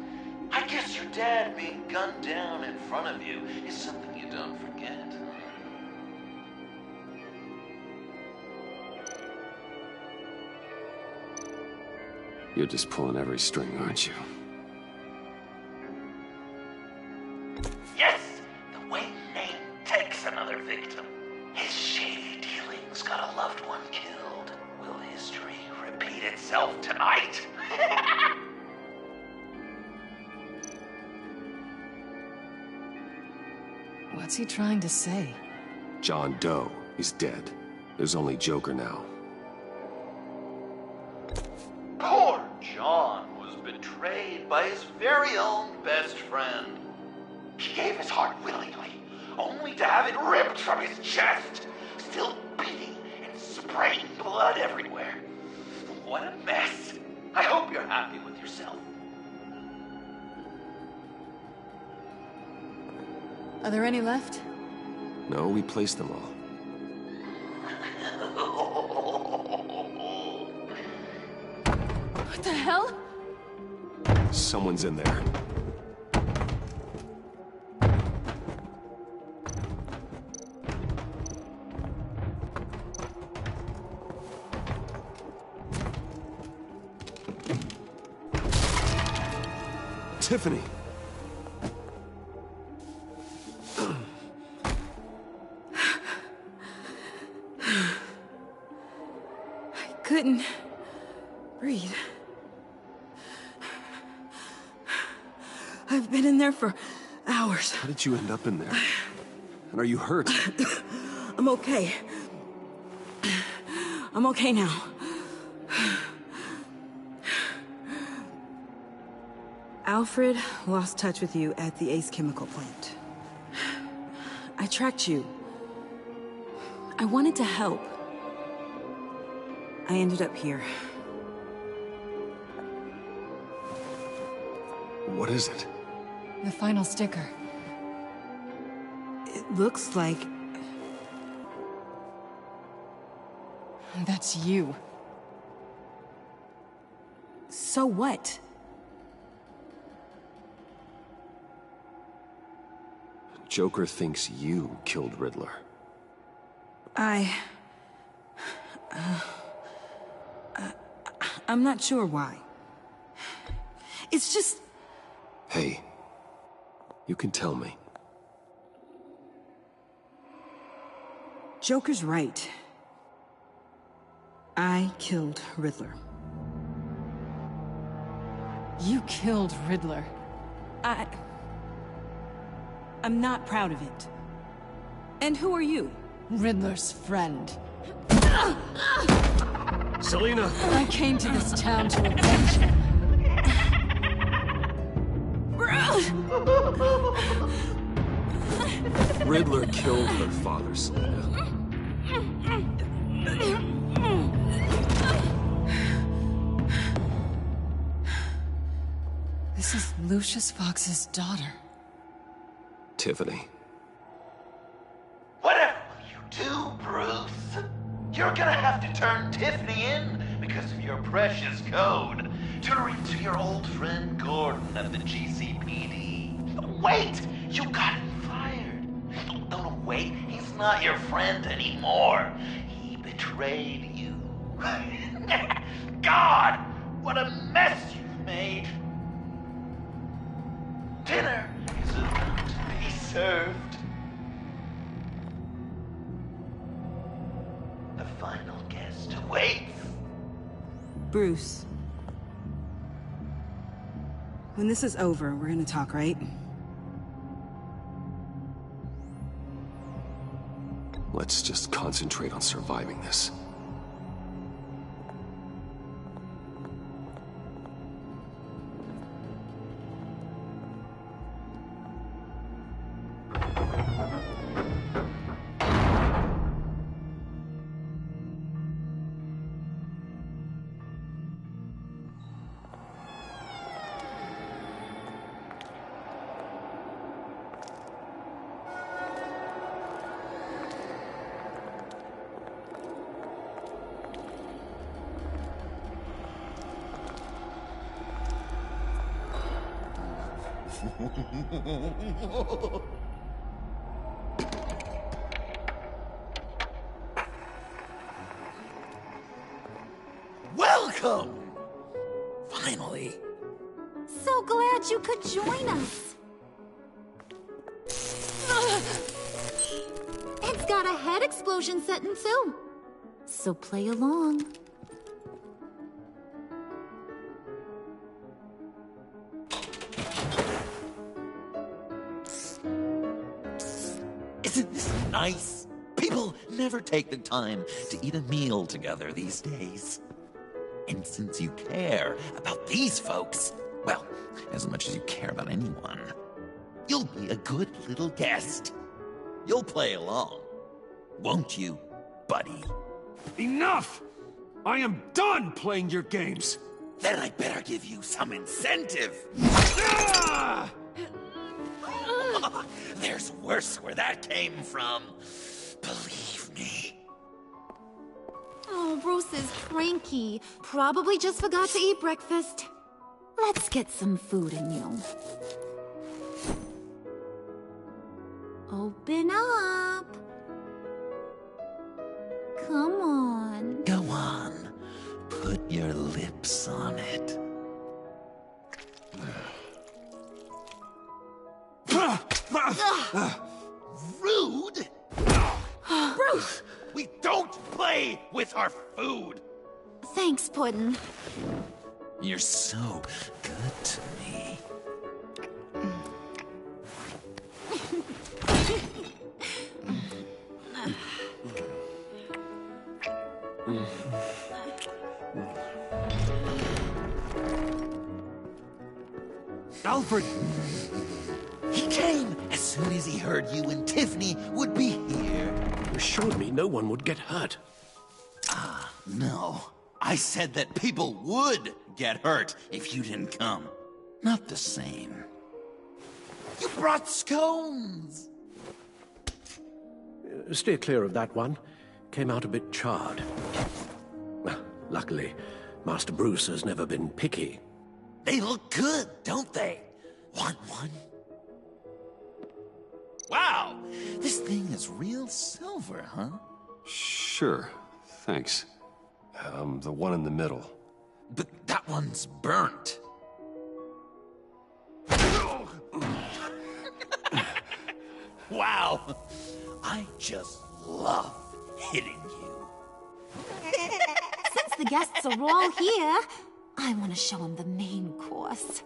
I guess your dad being gunned down in front of you is something you don't forget. You're just pulling every string, aren't you? Yes! The way Nate takes another victim. His shady dealings got a loved one killed. Will history repeat itself tonight? What's he trying to say? John Doe is dead. There's only Joker now. Poor John was betrayed by his very own best friend. He gave his heart willingly, only to have it ripped from his chest, still beating and spraying blood everywhere. What a mess. I hope you're happy with yourself. Are there any left? No, we placed them all. What the hell? Someone's in there. Tiffany! I couldn't breathe. I've been in there for hours. How did you end up in there? And are you hurt? I'm okay. I'm okay now. Alfred lost touch with you at the Ace Chemical plant. I tracked you. I wanted to help. I ended up here. What is it? The final sticker. It looks like... That's you. So what? Joker thinks you killed Riddler. I'm not sure why. It's just... Hey, you can tell me. Joker's right. I killed Riddler. You killed Riddler. I'm not proud of it. And who are you? Riddler's friend. Selina! I came to this town to avenge him. Riddler killed her father, Selina. This is Lucius Fox's daughter. Tiffany. Whatever will you do, Bruce? You're gonna have to turn Tiffany in because of your precious code. Turn her into your old friend Gordon at the GCPD. Wait! You got him fired. No, wait. He's not your friend anymore. He betrayed you. God! What a mess you've made. Dinner is about to be served. The final guest awaits. Bruce. When this is over, we're gonna talk, right? Let's just concentrate on surviving this. Welcome! finally. So glad you could join us. It's got a head explosion setting too. So play along. Isn't this nice? People never take the time to eat a meal together these days. And since you care about these folks, well, as much as you care about anyone, you'll be a good little guest. You'll play along, won't you, buddy? Enough! I am done playing your games! Then I better give you some incentive. There's worse where that came from. Believe me. Oh, Bruce is cranky. Probably just forgot to eat breakfast. Let's get some food in you. Open up. Come on. Go on. Put your lips on it. Rude! Bruce! We don't play with our food! Thanks, Puddin'. You're so good to me. Alfred! He came as soon as he heard you and Tiffany would be here. You assured me no one would get hurt. Ah, no. I said that people would get hurt if you didn't come. Not the same. You brought scones! Steer clear of that one. Came out a bit charred. Luckily, Master Bruce has never been picky. They look good, don't they? Want one? Wow! This thing is real silver, huh? Sure, thanks. The one in the middle. But that one's burnt. Wow! I just love hitting you. Since the guests are all here, I want to show them the main course.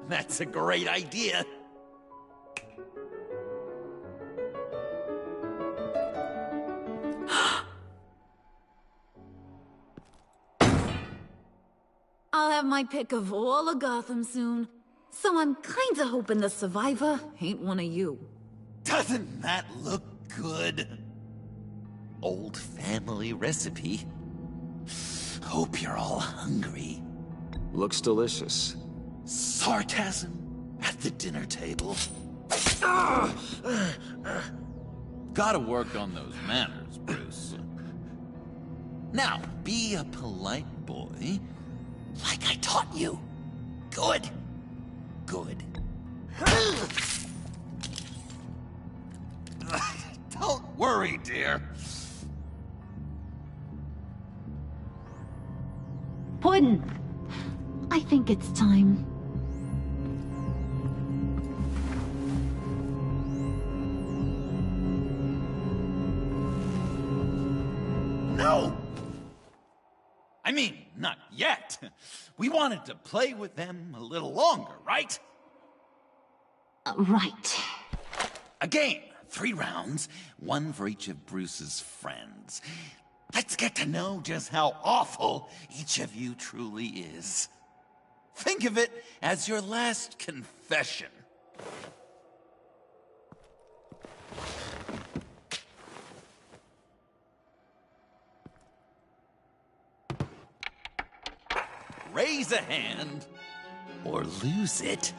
That's a great idea. I'll have my pick of all of Gotham soon. So I'm kinda hoping the survivor ain't one of you. Doesn't that look good? Old family recipe. Hope you're all hungry. Looks delicious. Sarcasm at the dinner table. Gotta work on those manners, Bruce. Now, be a polite boy, like I taught you. Good. Good. Don't worry, dear. Puddin', I think it's time. No! I mean, not yet. We wanted to play with them a little longer, right? Right. A game. 3 rounds, 1 for each of Bruce's friends. Let's get to know just how awful each of you truly is. Think of it as your last confession. Raise a hand, or lose it.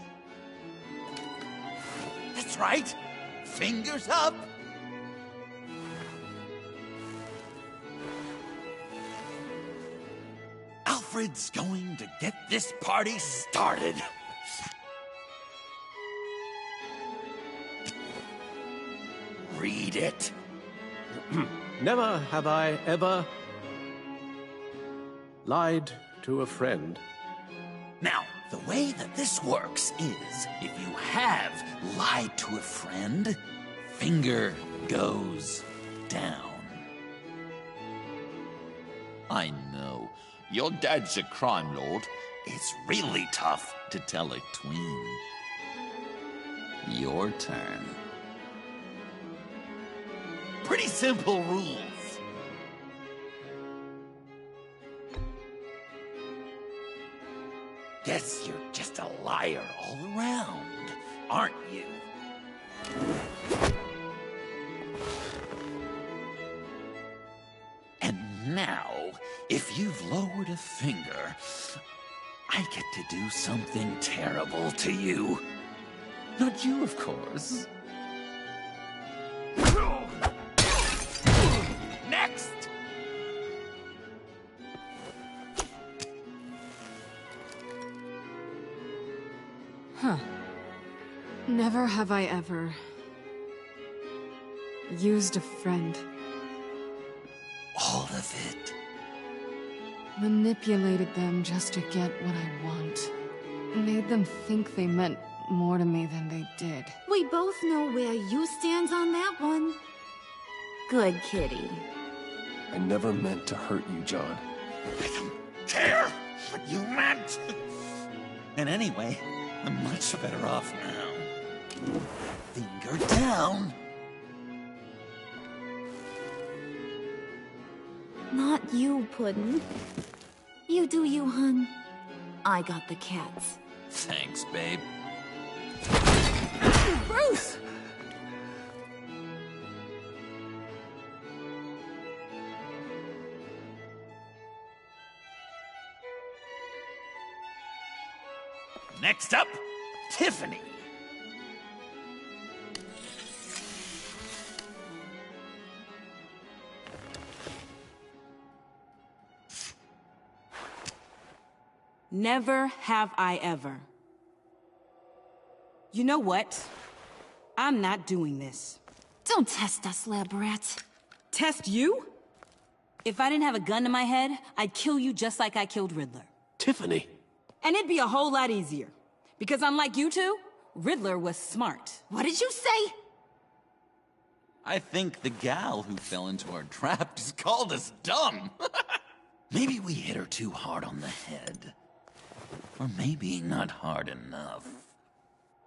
That's right. Fingers up. Alfred's going to get this party started. Read it. Never have I ever lied to a friend. Now, the way that this works is, if you have lied to a friend, finger goes down. I know. Your dad's a crime lord. It's really tough to tell a tween. Your turn. Pretty simple rules. Guess you're just a liar all around, aren't you? And now, if you've lowered a finger, I get to do something terrible to you. Not you, of course. Next! Huh. Never have I ever used a friend. All of it. Manipulated them just to get what I want. Made them think they meant more to me than they did. We both know where you stand on that one. Good kitty. I never meant to hurt you, John. I don't care what you meant. And anyway, I'm much better off now. Finger down. Not you, Puddin'. You do you, hun. I got the cats. Thanks, babe. Bruce! Next up, Tiffany. Never have I ever. You know what? I'm not doing this. Don't test us, lab rat. Test you? If I didn't have a gun to my head, I'd kill you just like I killed Riddler. Tiffany. And it'd be a whole lot easier. Because unlike you two, Riddler was smart. What did you say? I think the gal who fell into our trap just called us dumb. Maybe we hit her too hard on the head. Or maybe not hard enough.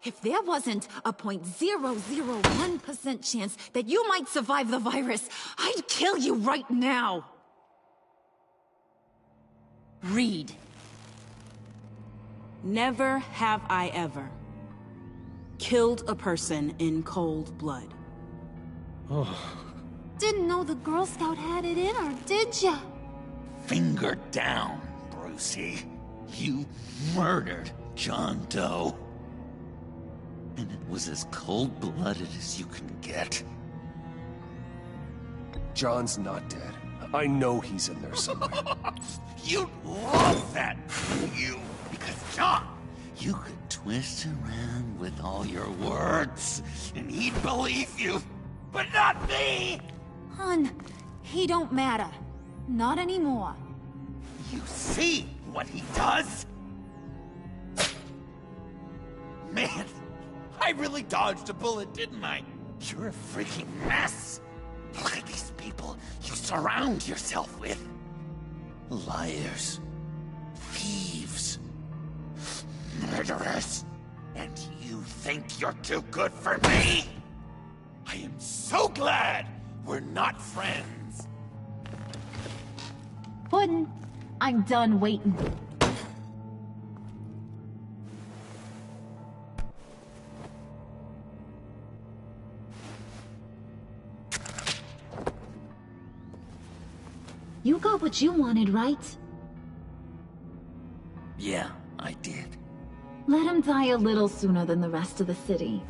If there wasn't a 0.001% chance that you might survive the virus, I'd kill you right now. Read. Never have I ever killed a person in cold blood. Didn't know the Girl Scout had it in her, did ya? Finger down, Brucey. You murdered John Doe. And it was as cold-blooded as you can get. John's not dead. I know he's in there somewhere. You'd love that, you. Because, John, you could twist around with all your words, and he'd believe you. But not me! Hun, he don't matter. Not anymore. You see what he does? Man, I really dodged a bullet, didn't I? You're a freaking mess. Look at these people you surround yourself with. Liars. Thieves. Murderers. And you think you're too good for me? I am so glad we're not friends. Puddin', I'm done waiting. You got what you wanted, right? Yeah, I did. Let him die a little sooner than the rest of the city.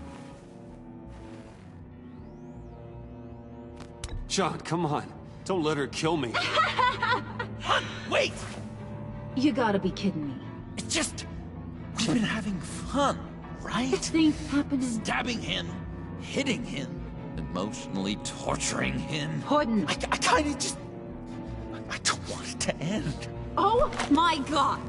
John, come on. Don't let her kill me. Wait! You gotta be kidding me. It's just... we've been having fun, right? Things happening. Stabbing him, hitting him, emotionally torturing him. Puddin'. I kinda just... I don't want it to end. Oh my god!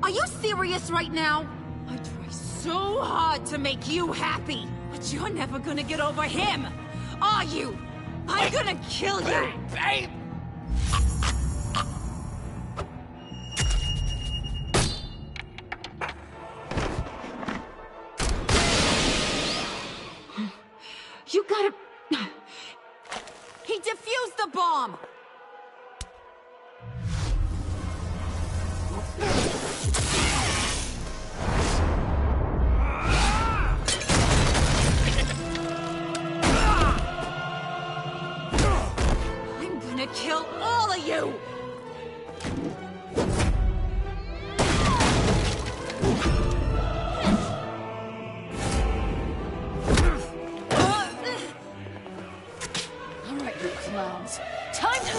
Are you serious right now? I try so hard to make you happy, but you're never gonna get over him, are you? I'm gonna kill you! Babe! You gotta... He defused the bomb! I'm gonna kill all of you! All right, you clowns. Time to...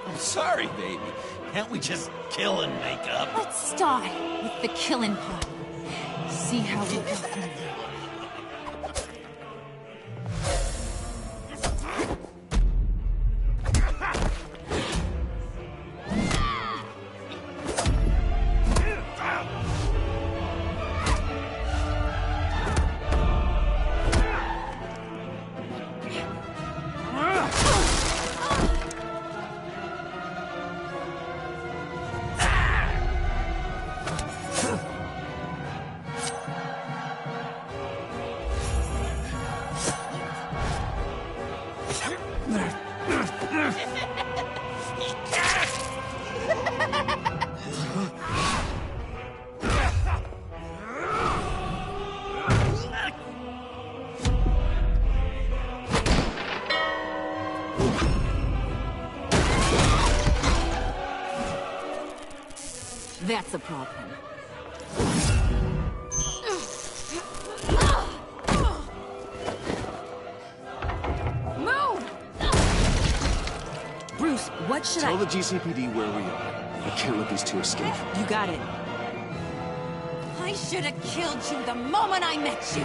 I'm sorry, baby. Can't we just kill and make up? Let's start with the killing part. See how we go from there. That's a problem. Move! Bruce, what should Tell the GCPD where we are. I can't let these two escape. You got it. I should have killed you the moment I met you!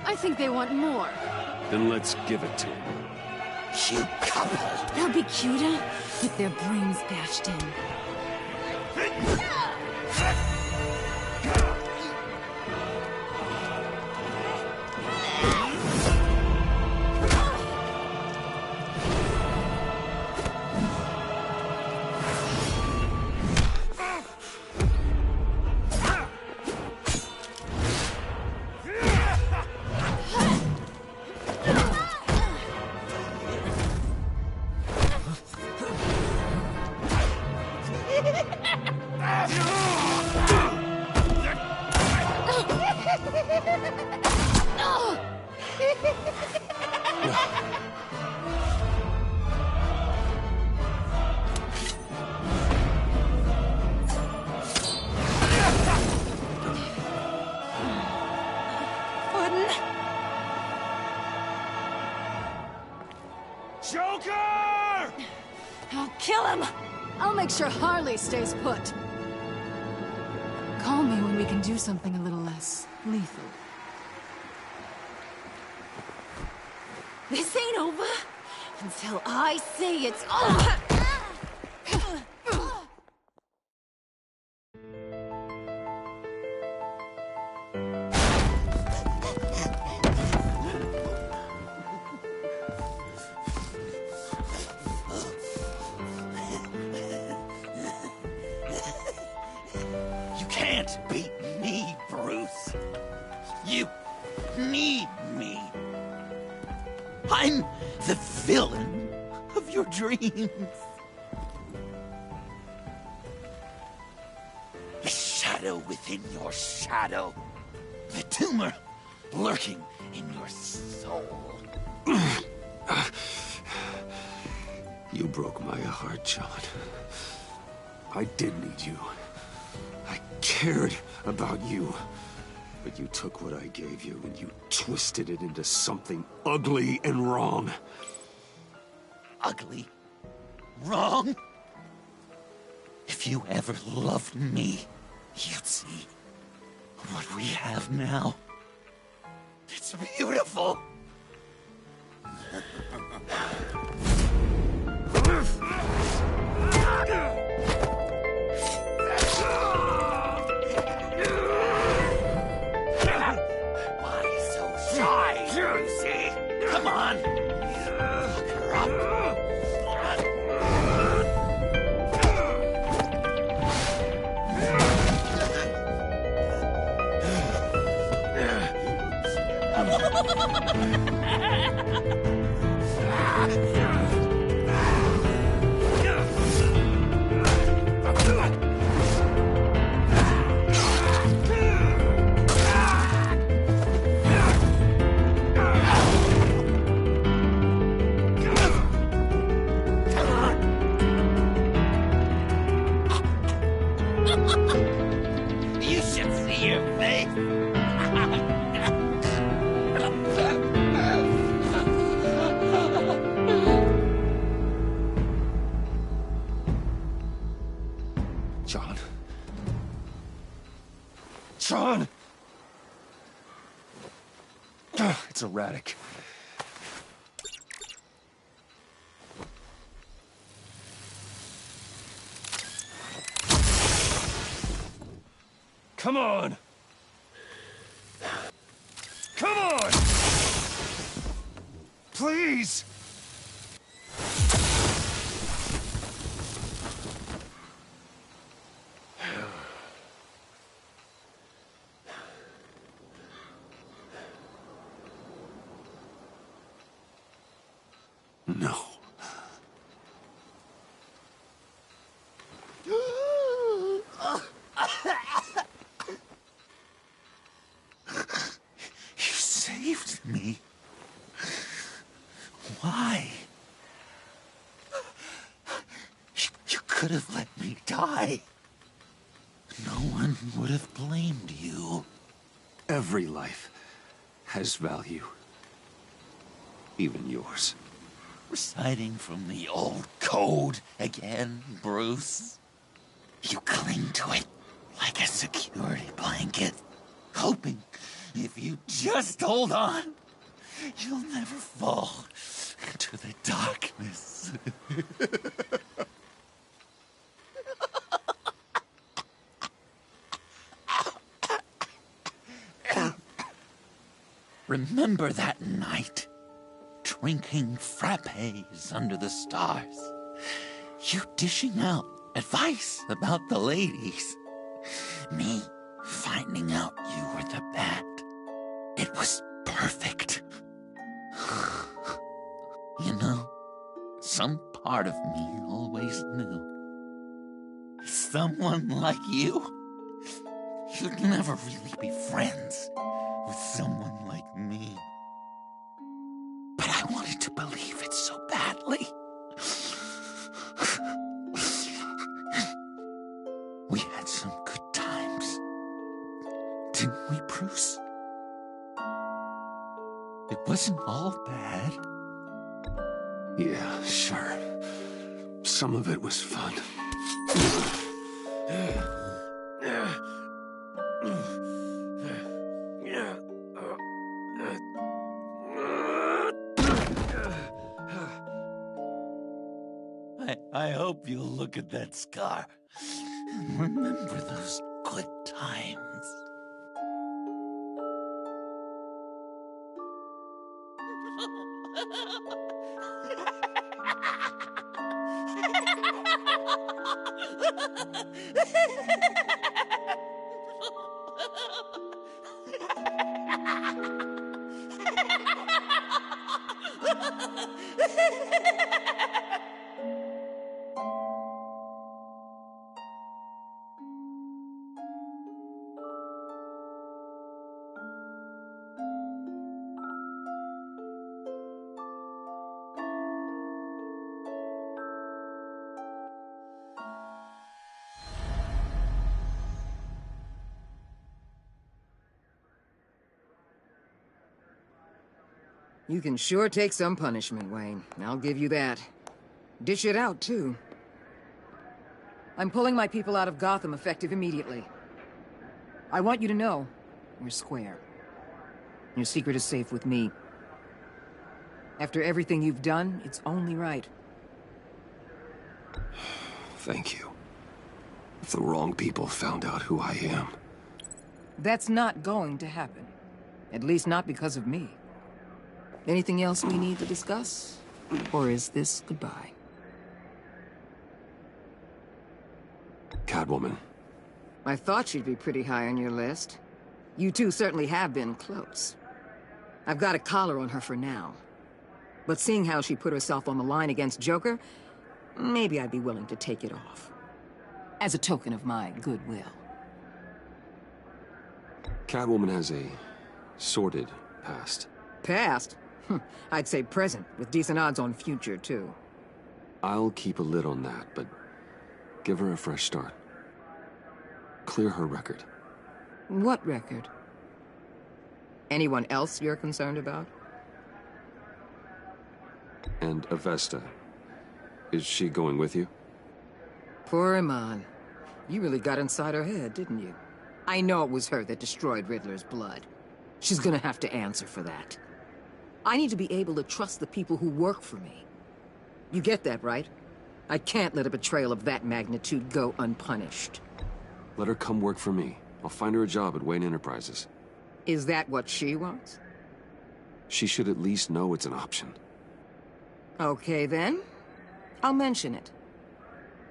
I think they want more. Then let's give it to them. Cute couple. They'll be cuter with their brains bashed in. Joker! I'll kill him! I'll make sure Harley stays put. Call me when we can do something a little less lethal. This ain't over until I say it's over! You can't beat me, Bruce. You need me. I'm the villain of your dreams. The shadow within your shadow. The tumor lurking in your soul. You broke my heart, John. I did need you. I cared about you. But you took what I gave you and you twisted it into something ugly and wrong. Ugly? Wrong? If you ever loved me, you'd see what we have now. It's beautiful. Why so shy, Lucy? Come on. Look her up. You should see your face. John. John! It's erratic. Come on! Come on! Please! No. You saved me. Why? You could have let me die. No one would have blamed you. Every life has value. Even yours. Reciting from the old code again, Bruce. You cling to it like a security blanket, hoping if you just hold on, you'll never fall into the darkness. Remember that night? Drinking frappes under the stars. You dishing out advice about the ladies. Me finding out you were the bat. It was perfect. You know, some part of me always knew. Someone like you, you'd never really be friends with someone like me. But I wanted to believe it so badly. We had some good times, didn't we, Bruce? It wasn't all bad. Yeah, sure. Some of it was fun. I hope you'll look at that scar and remember those good times. You can sure take some punishment, Wayne. I'll give you that. Dish it out, too. I'm pulling my people out of Gotham effective immediately. I want you to know, we're square. Your secret is safe with me. After everything you've done, it's only right. Thank you. If the wrong people found out who I am... That's not going to happen. At least not because of me. Anything else we need to discuss? Or is this goodbye? Catwoman. I thought she'd be pretty high on your list. You two certainly have been close. I've got a collar on her for now. But seeing how she put herself on the line against Joker, maybe I'd be willing to take it off. As a token of my goodwill. Catwoman has a sordid past. Past? I'd say present, with decent odds on future, too. I'll keep a lid on that, but give her a fresh start. Clear her record. What record? Anyone else you're concerned about? And Avesta. Is she going with you? Poor Iman. You really got inside her head, didn't you? I know it was her that destroyed Riddler's blood. She's gonna have to answer for that. I need to be able to trust the people who work for me. You get that, right? I can't let a betrayal of that magnitude go unpunished. Let her come work for me. I'll find her a job at Wayne Enterprises. Is that what she wants? She should at least know it's an option. Okay, then. I'll mention it.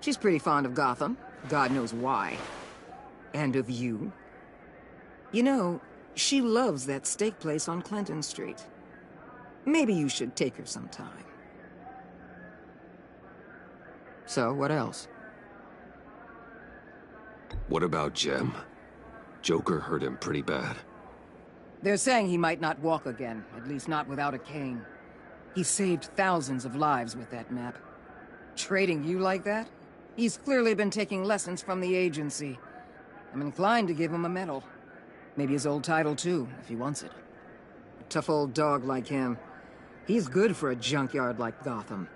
She's pretty fond of Gotham. God knows why. And of you. You know, she loves that steak place on Clinton Street. Maybe you should take her sometime. So, what else? What about Jem? Joker hurt him pretty bad. They're saying he might not walk again, at least not without a cane. He saved thousands of lives with that map. Trading you like that? He's clearly been taking lessons from the agency. I'm inclined to give him a medal. Maybe his old title too, if he wants it. A tough old dog like him. He's good for a junkyard like Gotham.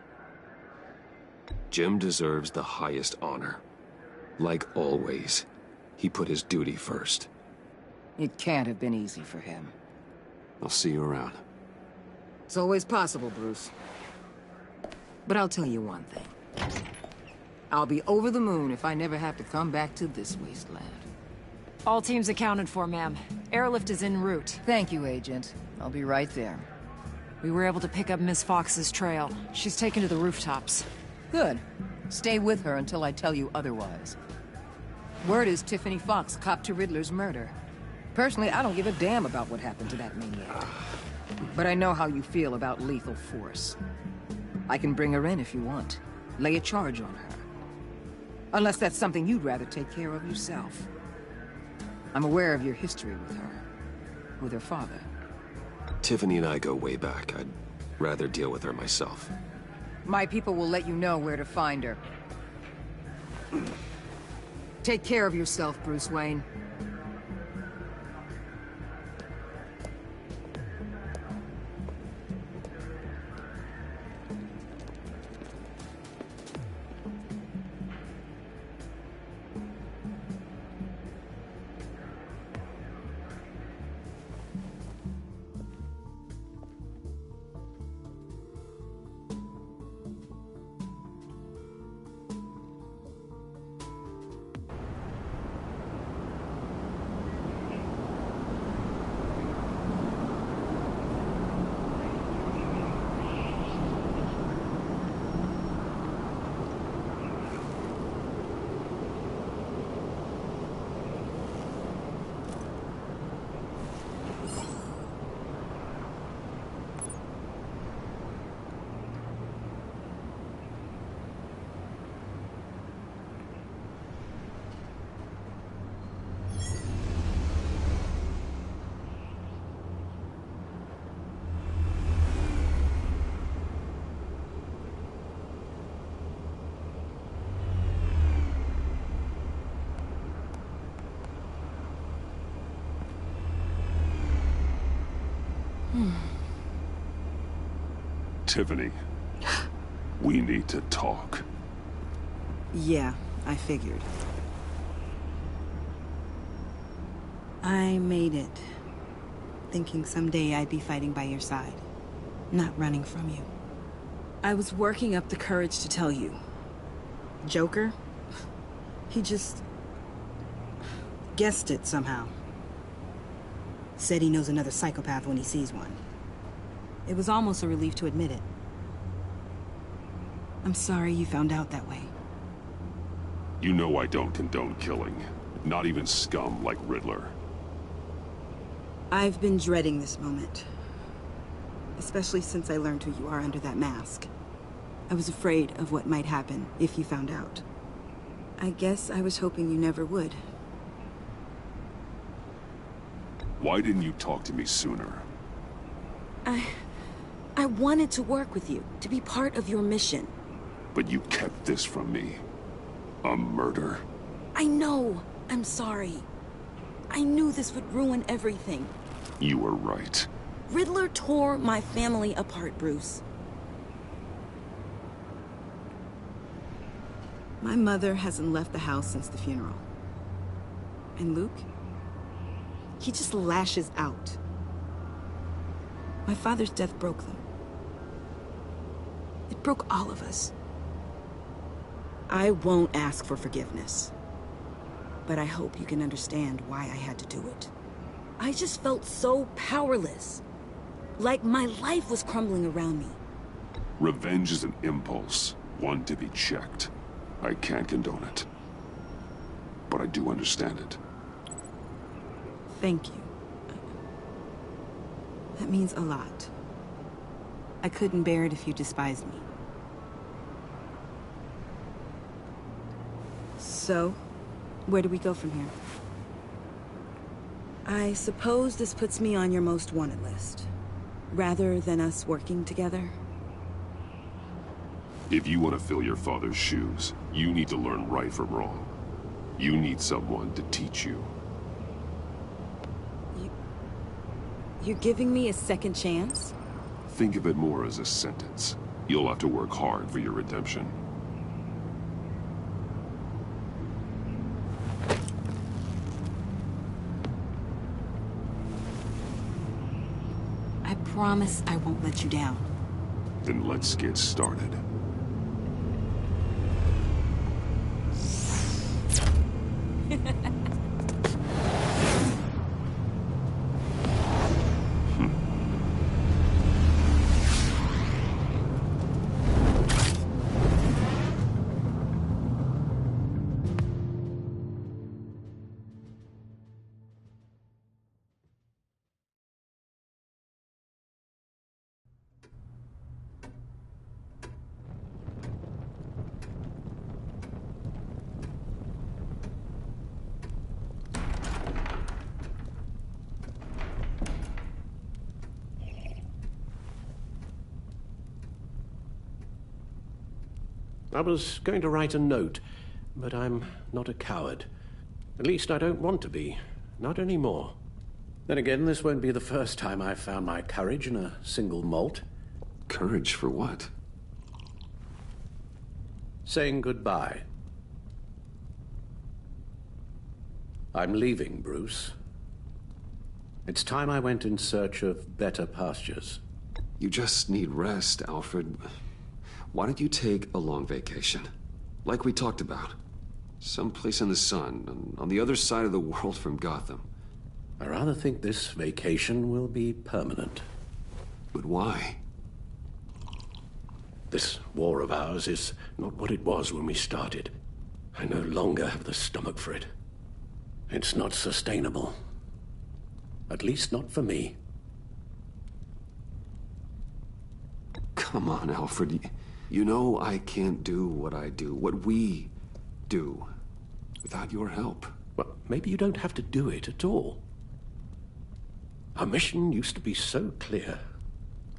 Jem deserves the highest honor. Like always, he put his duty first. It can't have been easy for him. I'll see you around. It's always possible, Bruce. But I'll tell you one thing. I'll be over the moon if I never have to come back to this wasteland. All teams accounted for, ma'am. Airlift is en route. Thank you, Agent. I'll be right there. We were able to pick up Miss Fox's trail. She's taken to the rooftops. Good. Stay with her until I tell you otherwise. Word is Tiffany Fox copped to Riddler's murder. Personally, I don't give a damn about what happened to that maniac. But I know how you feel about lethal force. I can bring her in if you want. Lay a charge on her. Unless that's something you'd rather take care of yourself. I'm aware of your history with her. With her father. Tiffany and I go way back. I'd rather deal with her myself. My people will let you know where to find her. Take care of yourself, Bruce Wayne. Tiffany, we need to talk. Yeah, I figured. I made it, thinking someday I'd be fighting by your side, not running from you. I was working up the courage to tell you. Joker? He just guessed it somehow. Said he knows another psychopath when he sees one. It was almost a relief to admit it. I'm sorry you found out that way. You know I don't condone killing. Not even scum like Riddler. I've been dreading this moment. Especially since I learned who you are under that mask. I was afraid of what might happen if you found out. I guess I was hoping you never would. Why didn't you talk to me sooner? I wanted to work with you, to be part of your mission. But you kept this from me. A murder? I know. I'm sorry. I knew this would ruin everything. You were right. Riddler tore my family apart, Bruce. My mother hasn't left the house since the funeral. And Luke? He just lashes out. My father's death broke them. It broke all of us. I won't ask for forgiveness. But I hope you can understand why I had to do it. I just felt so powerless. Like my life was crumbling around me. Revenge is an impulse, one to be checked. I can't condone it. But I do understand it. Thank you. That means a lot. I couldn't bear it if you despised me. So, where do we go from here? I suppose this puts me on your most wanted list. Rather than us working together? If you want to fill your father's shoes, you need to learn right from wrong. You need someone to teach you. You're giving me a second chance? Think of it more as a sentence. You'll have to work hard for your redemption. I promise I won't let you down. Then let's get started. I was going to write a note, but I'm not a coward. At least I don't want to be. Not anymore. Then again, this won't be the first time I've found my courage in a single molt. Courage for what? Saying goodbye. I'm leaving, Bruce. It's time I went in search of better pastures. You just need rest, Alfred. Why don't you take a long vacation? Like we talked about. Someplace in the sun, on the other side of the world from Gotham. I rather think this vacation will be permanent. But why? This war of ours is not what it was when we started. I no longer have the stomach for it. It's not sustainable. At least not for me. Come on, Alfred. You know I can't do what I do, what we do, without your help. Well, maybe you don't have to do it at all. Our mission used to be so clear.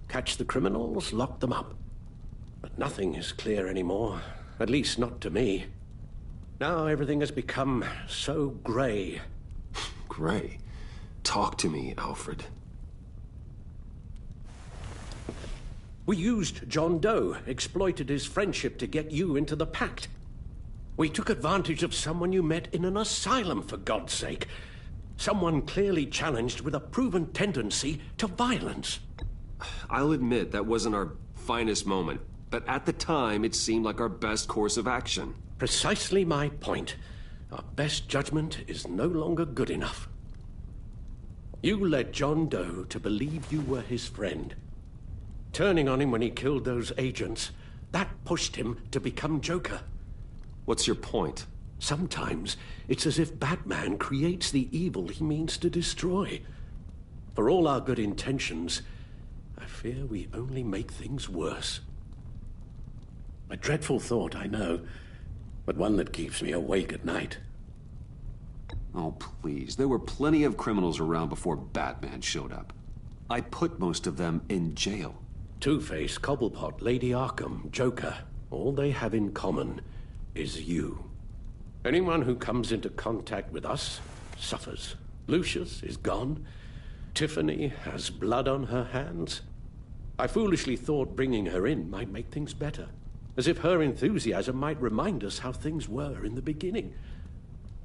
Catch the criminals, lock them up. But nothing is clear anymore, at least not to me. Now everything has become so gray. Gray? Talk to me, Alfred. We used John Doe, exploited his friendship to get you into the pact. We took advantage of someone you met in an asylum, for God's sake. Someone clearly challenged with a proven tendency to violence. I'll admit that wasn't our finest moment, but at the time it seemed like our best course of action. Precisely my point. Our best judgment is no longer good enough. You led John Doe to believe you were his friend. Turning on him when he killed those agents, that pushed him to become Joker. What's your point? Sometimes it's as if Batman creates the evil he means to destroy. For all our good intentions, I fear we only make things worse. A dreadful thought, I know, but one that keeps me awake at night. Oh, please. There were plenty of criminals around before Batman showed up. I put most of them in jail. Two-Face, Cobblepot, Lady Arkham, Joker, all they have in common is you. Anyone who comes into contact with us suffers. Lucius is gone. Tiffany has blood on her hands. I foolishly thought bringing her in might make things better, as if her enthusiasm might remind us how things were in the beginning.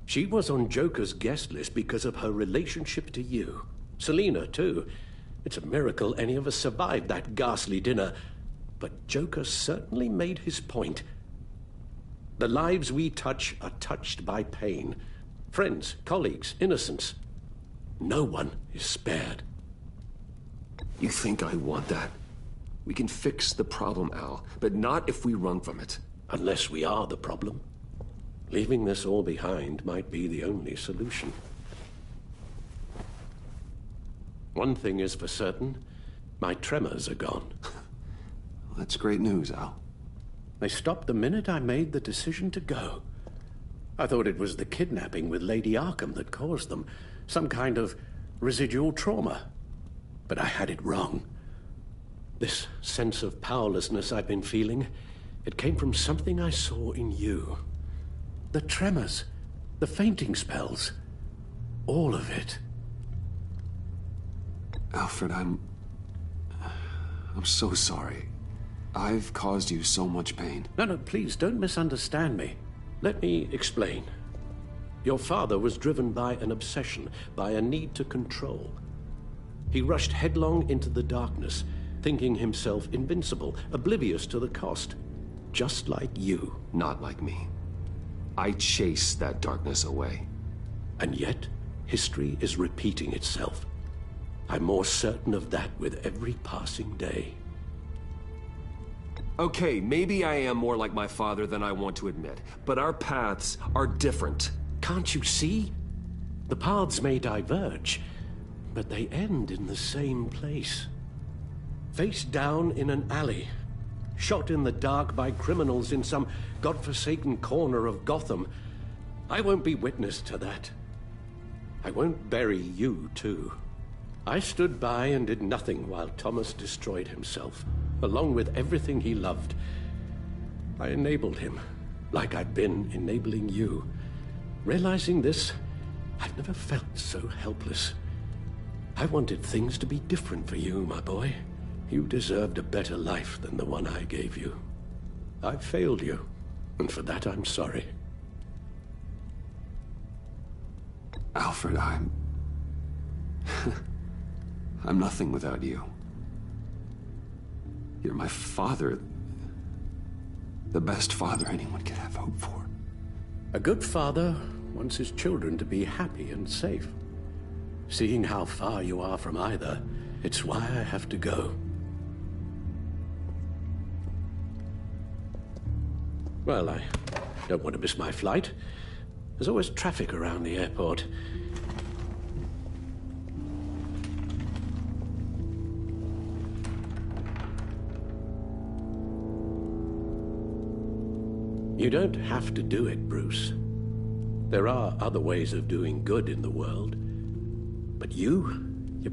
She was on Joker's guest list because of her relationship to you. Selina, too. It's a miracle any of us survived that ghastly dinner. But Joker certainly made his point. The lives we touch are touched by pain. Friends, colleagues, innocents. No one is spared. You think I want that? We can fix the problem, Al, but not if we run from it. Unless we are the problem. Leaving this all behind might be the only solution. One thing is for certain, my tremors are gone. That's great news, Al. They stopped the minute I made the decision to go. I thought it was the kidnapping with Lady Arkham that caused them, some kind of residual trauma. But I had it wrong. This sense of powerlessness I've been feeling, it came from something I saw in you. The tremors, the fainting spells, all of it. Alfred, I'm so sorry. I've caused you so much pain. No, please, don't misunderstand me. Let me explain. Your father was driven by an obsession, by a need to control. He rushed headlong into the darkness, thinking himself invincible, oblivious to the cost. Just like you. Not like me. I chase that darkness away. And yet, history is repeating itself. I'm more certain of that with every passing day. Okay, maybe I am more like my father than I want to admit, but our paths are different. Can't you see? The paths may diverge, but they end in the same place. Face down in an alley, shot in the dark by criminals in some godforsaken corner of Gotham. I won't be witness to that. I won't bury you, too. I stood by and did nothing while Thomas destroyed himself, along with everything he loved. I enabled him, like I've been enabling you. Realizing this, I've never felt so helpless. I wanted things to be different for you, my boy. You deserved a better life than the one I gave you. I failed you, and for that I'm sorry. Alfred, I'm nothing without you. You're my father. The best father anyone could have hope for. A good father wants his children to be happy and safe. Seeing how far you are from either, it's why I have to go. Well, I don't want to miss my flight. There's always traffic around the airport. You don't have to do it, Bruce. There are other ways of doing good in the world. But you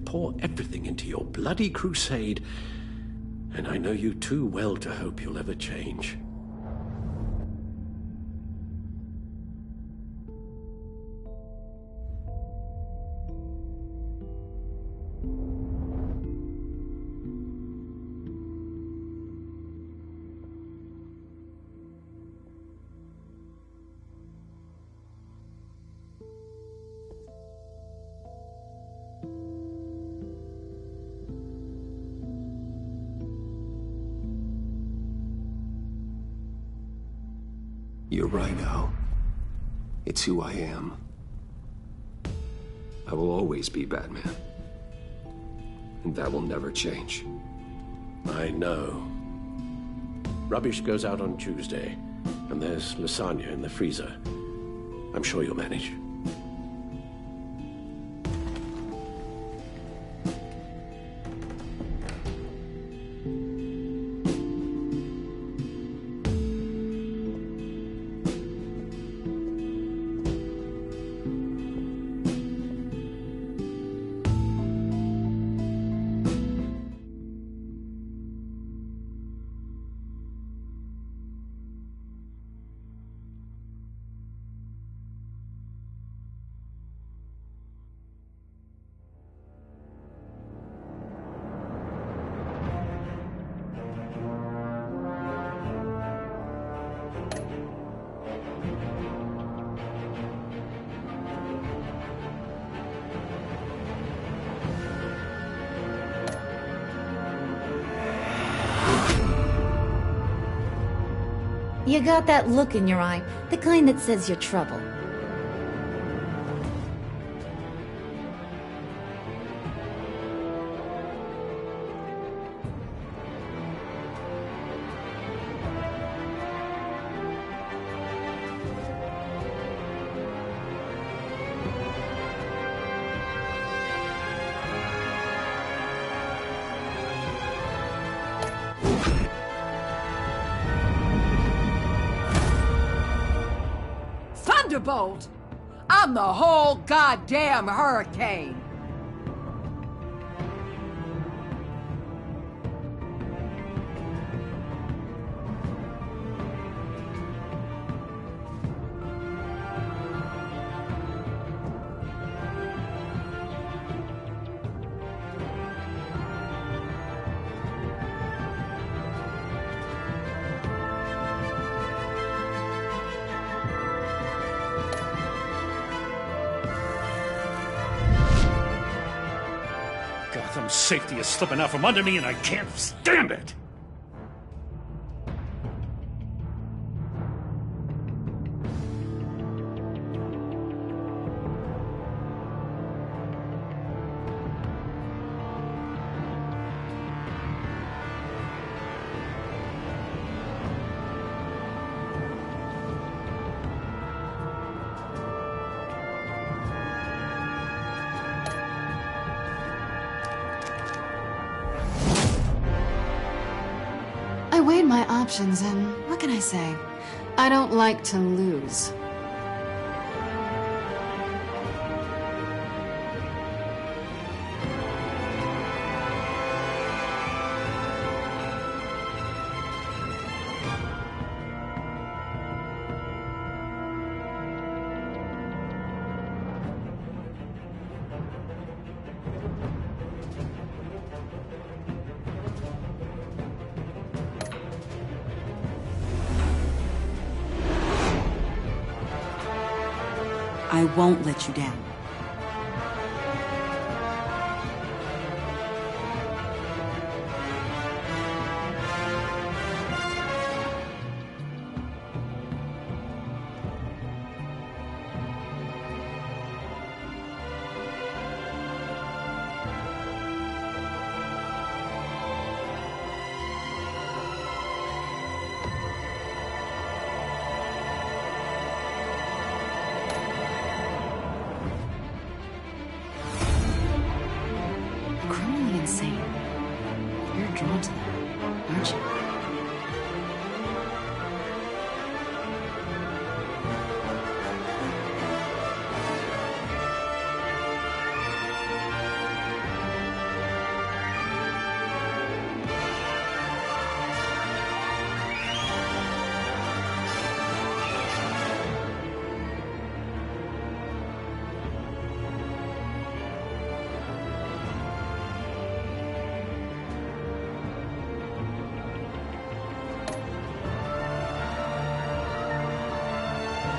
pour everything into your bloody crusade, and I know you too well to hope you'll ever change. You're right, Al. It's who I am. I will always be Batman. And that will never change. I know. Rubbish goes out on Tuesday, and there's lasagna in the freezer. I'm sure you'll manage. You got that look in your eye, the kind that says you're trouble. Thunderbolt! I'm the whole goddamn hurricane! Gotham's safety is slipping out from under me, and I can't stand it! I weighed my options, and what can I say? I don't like to lose. I won't let you down. Insane. You're drawn to that, aren't you?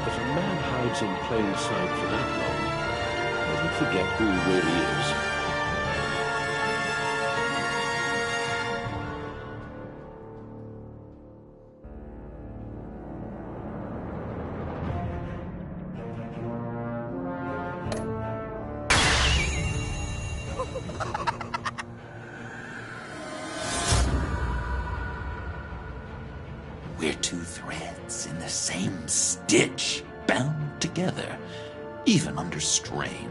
If a man hides in plain sight for that long, does he forget who he really is? We're two threads in the same stitch, bound together, even under strain.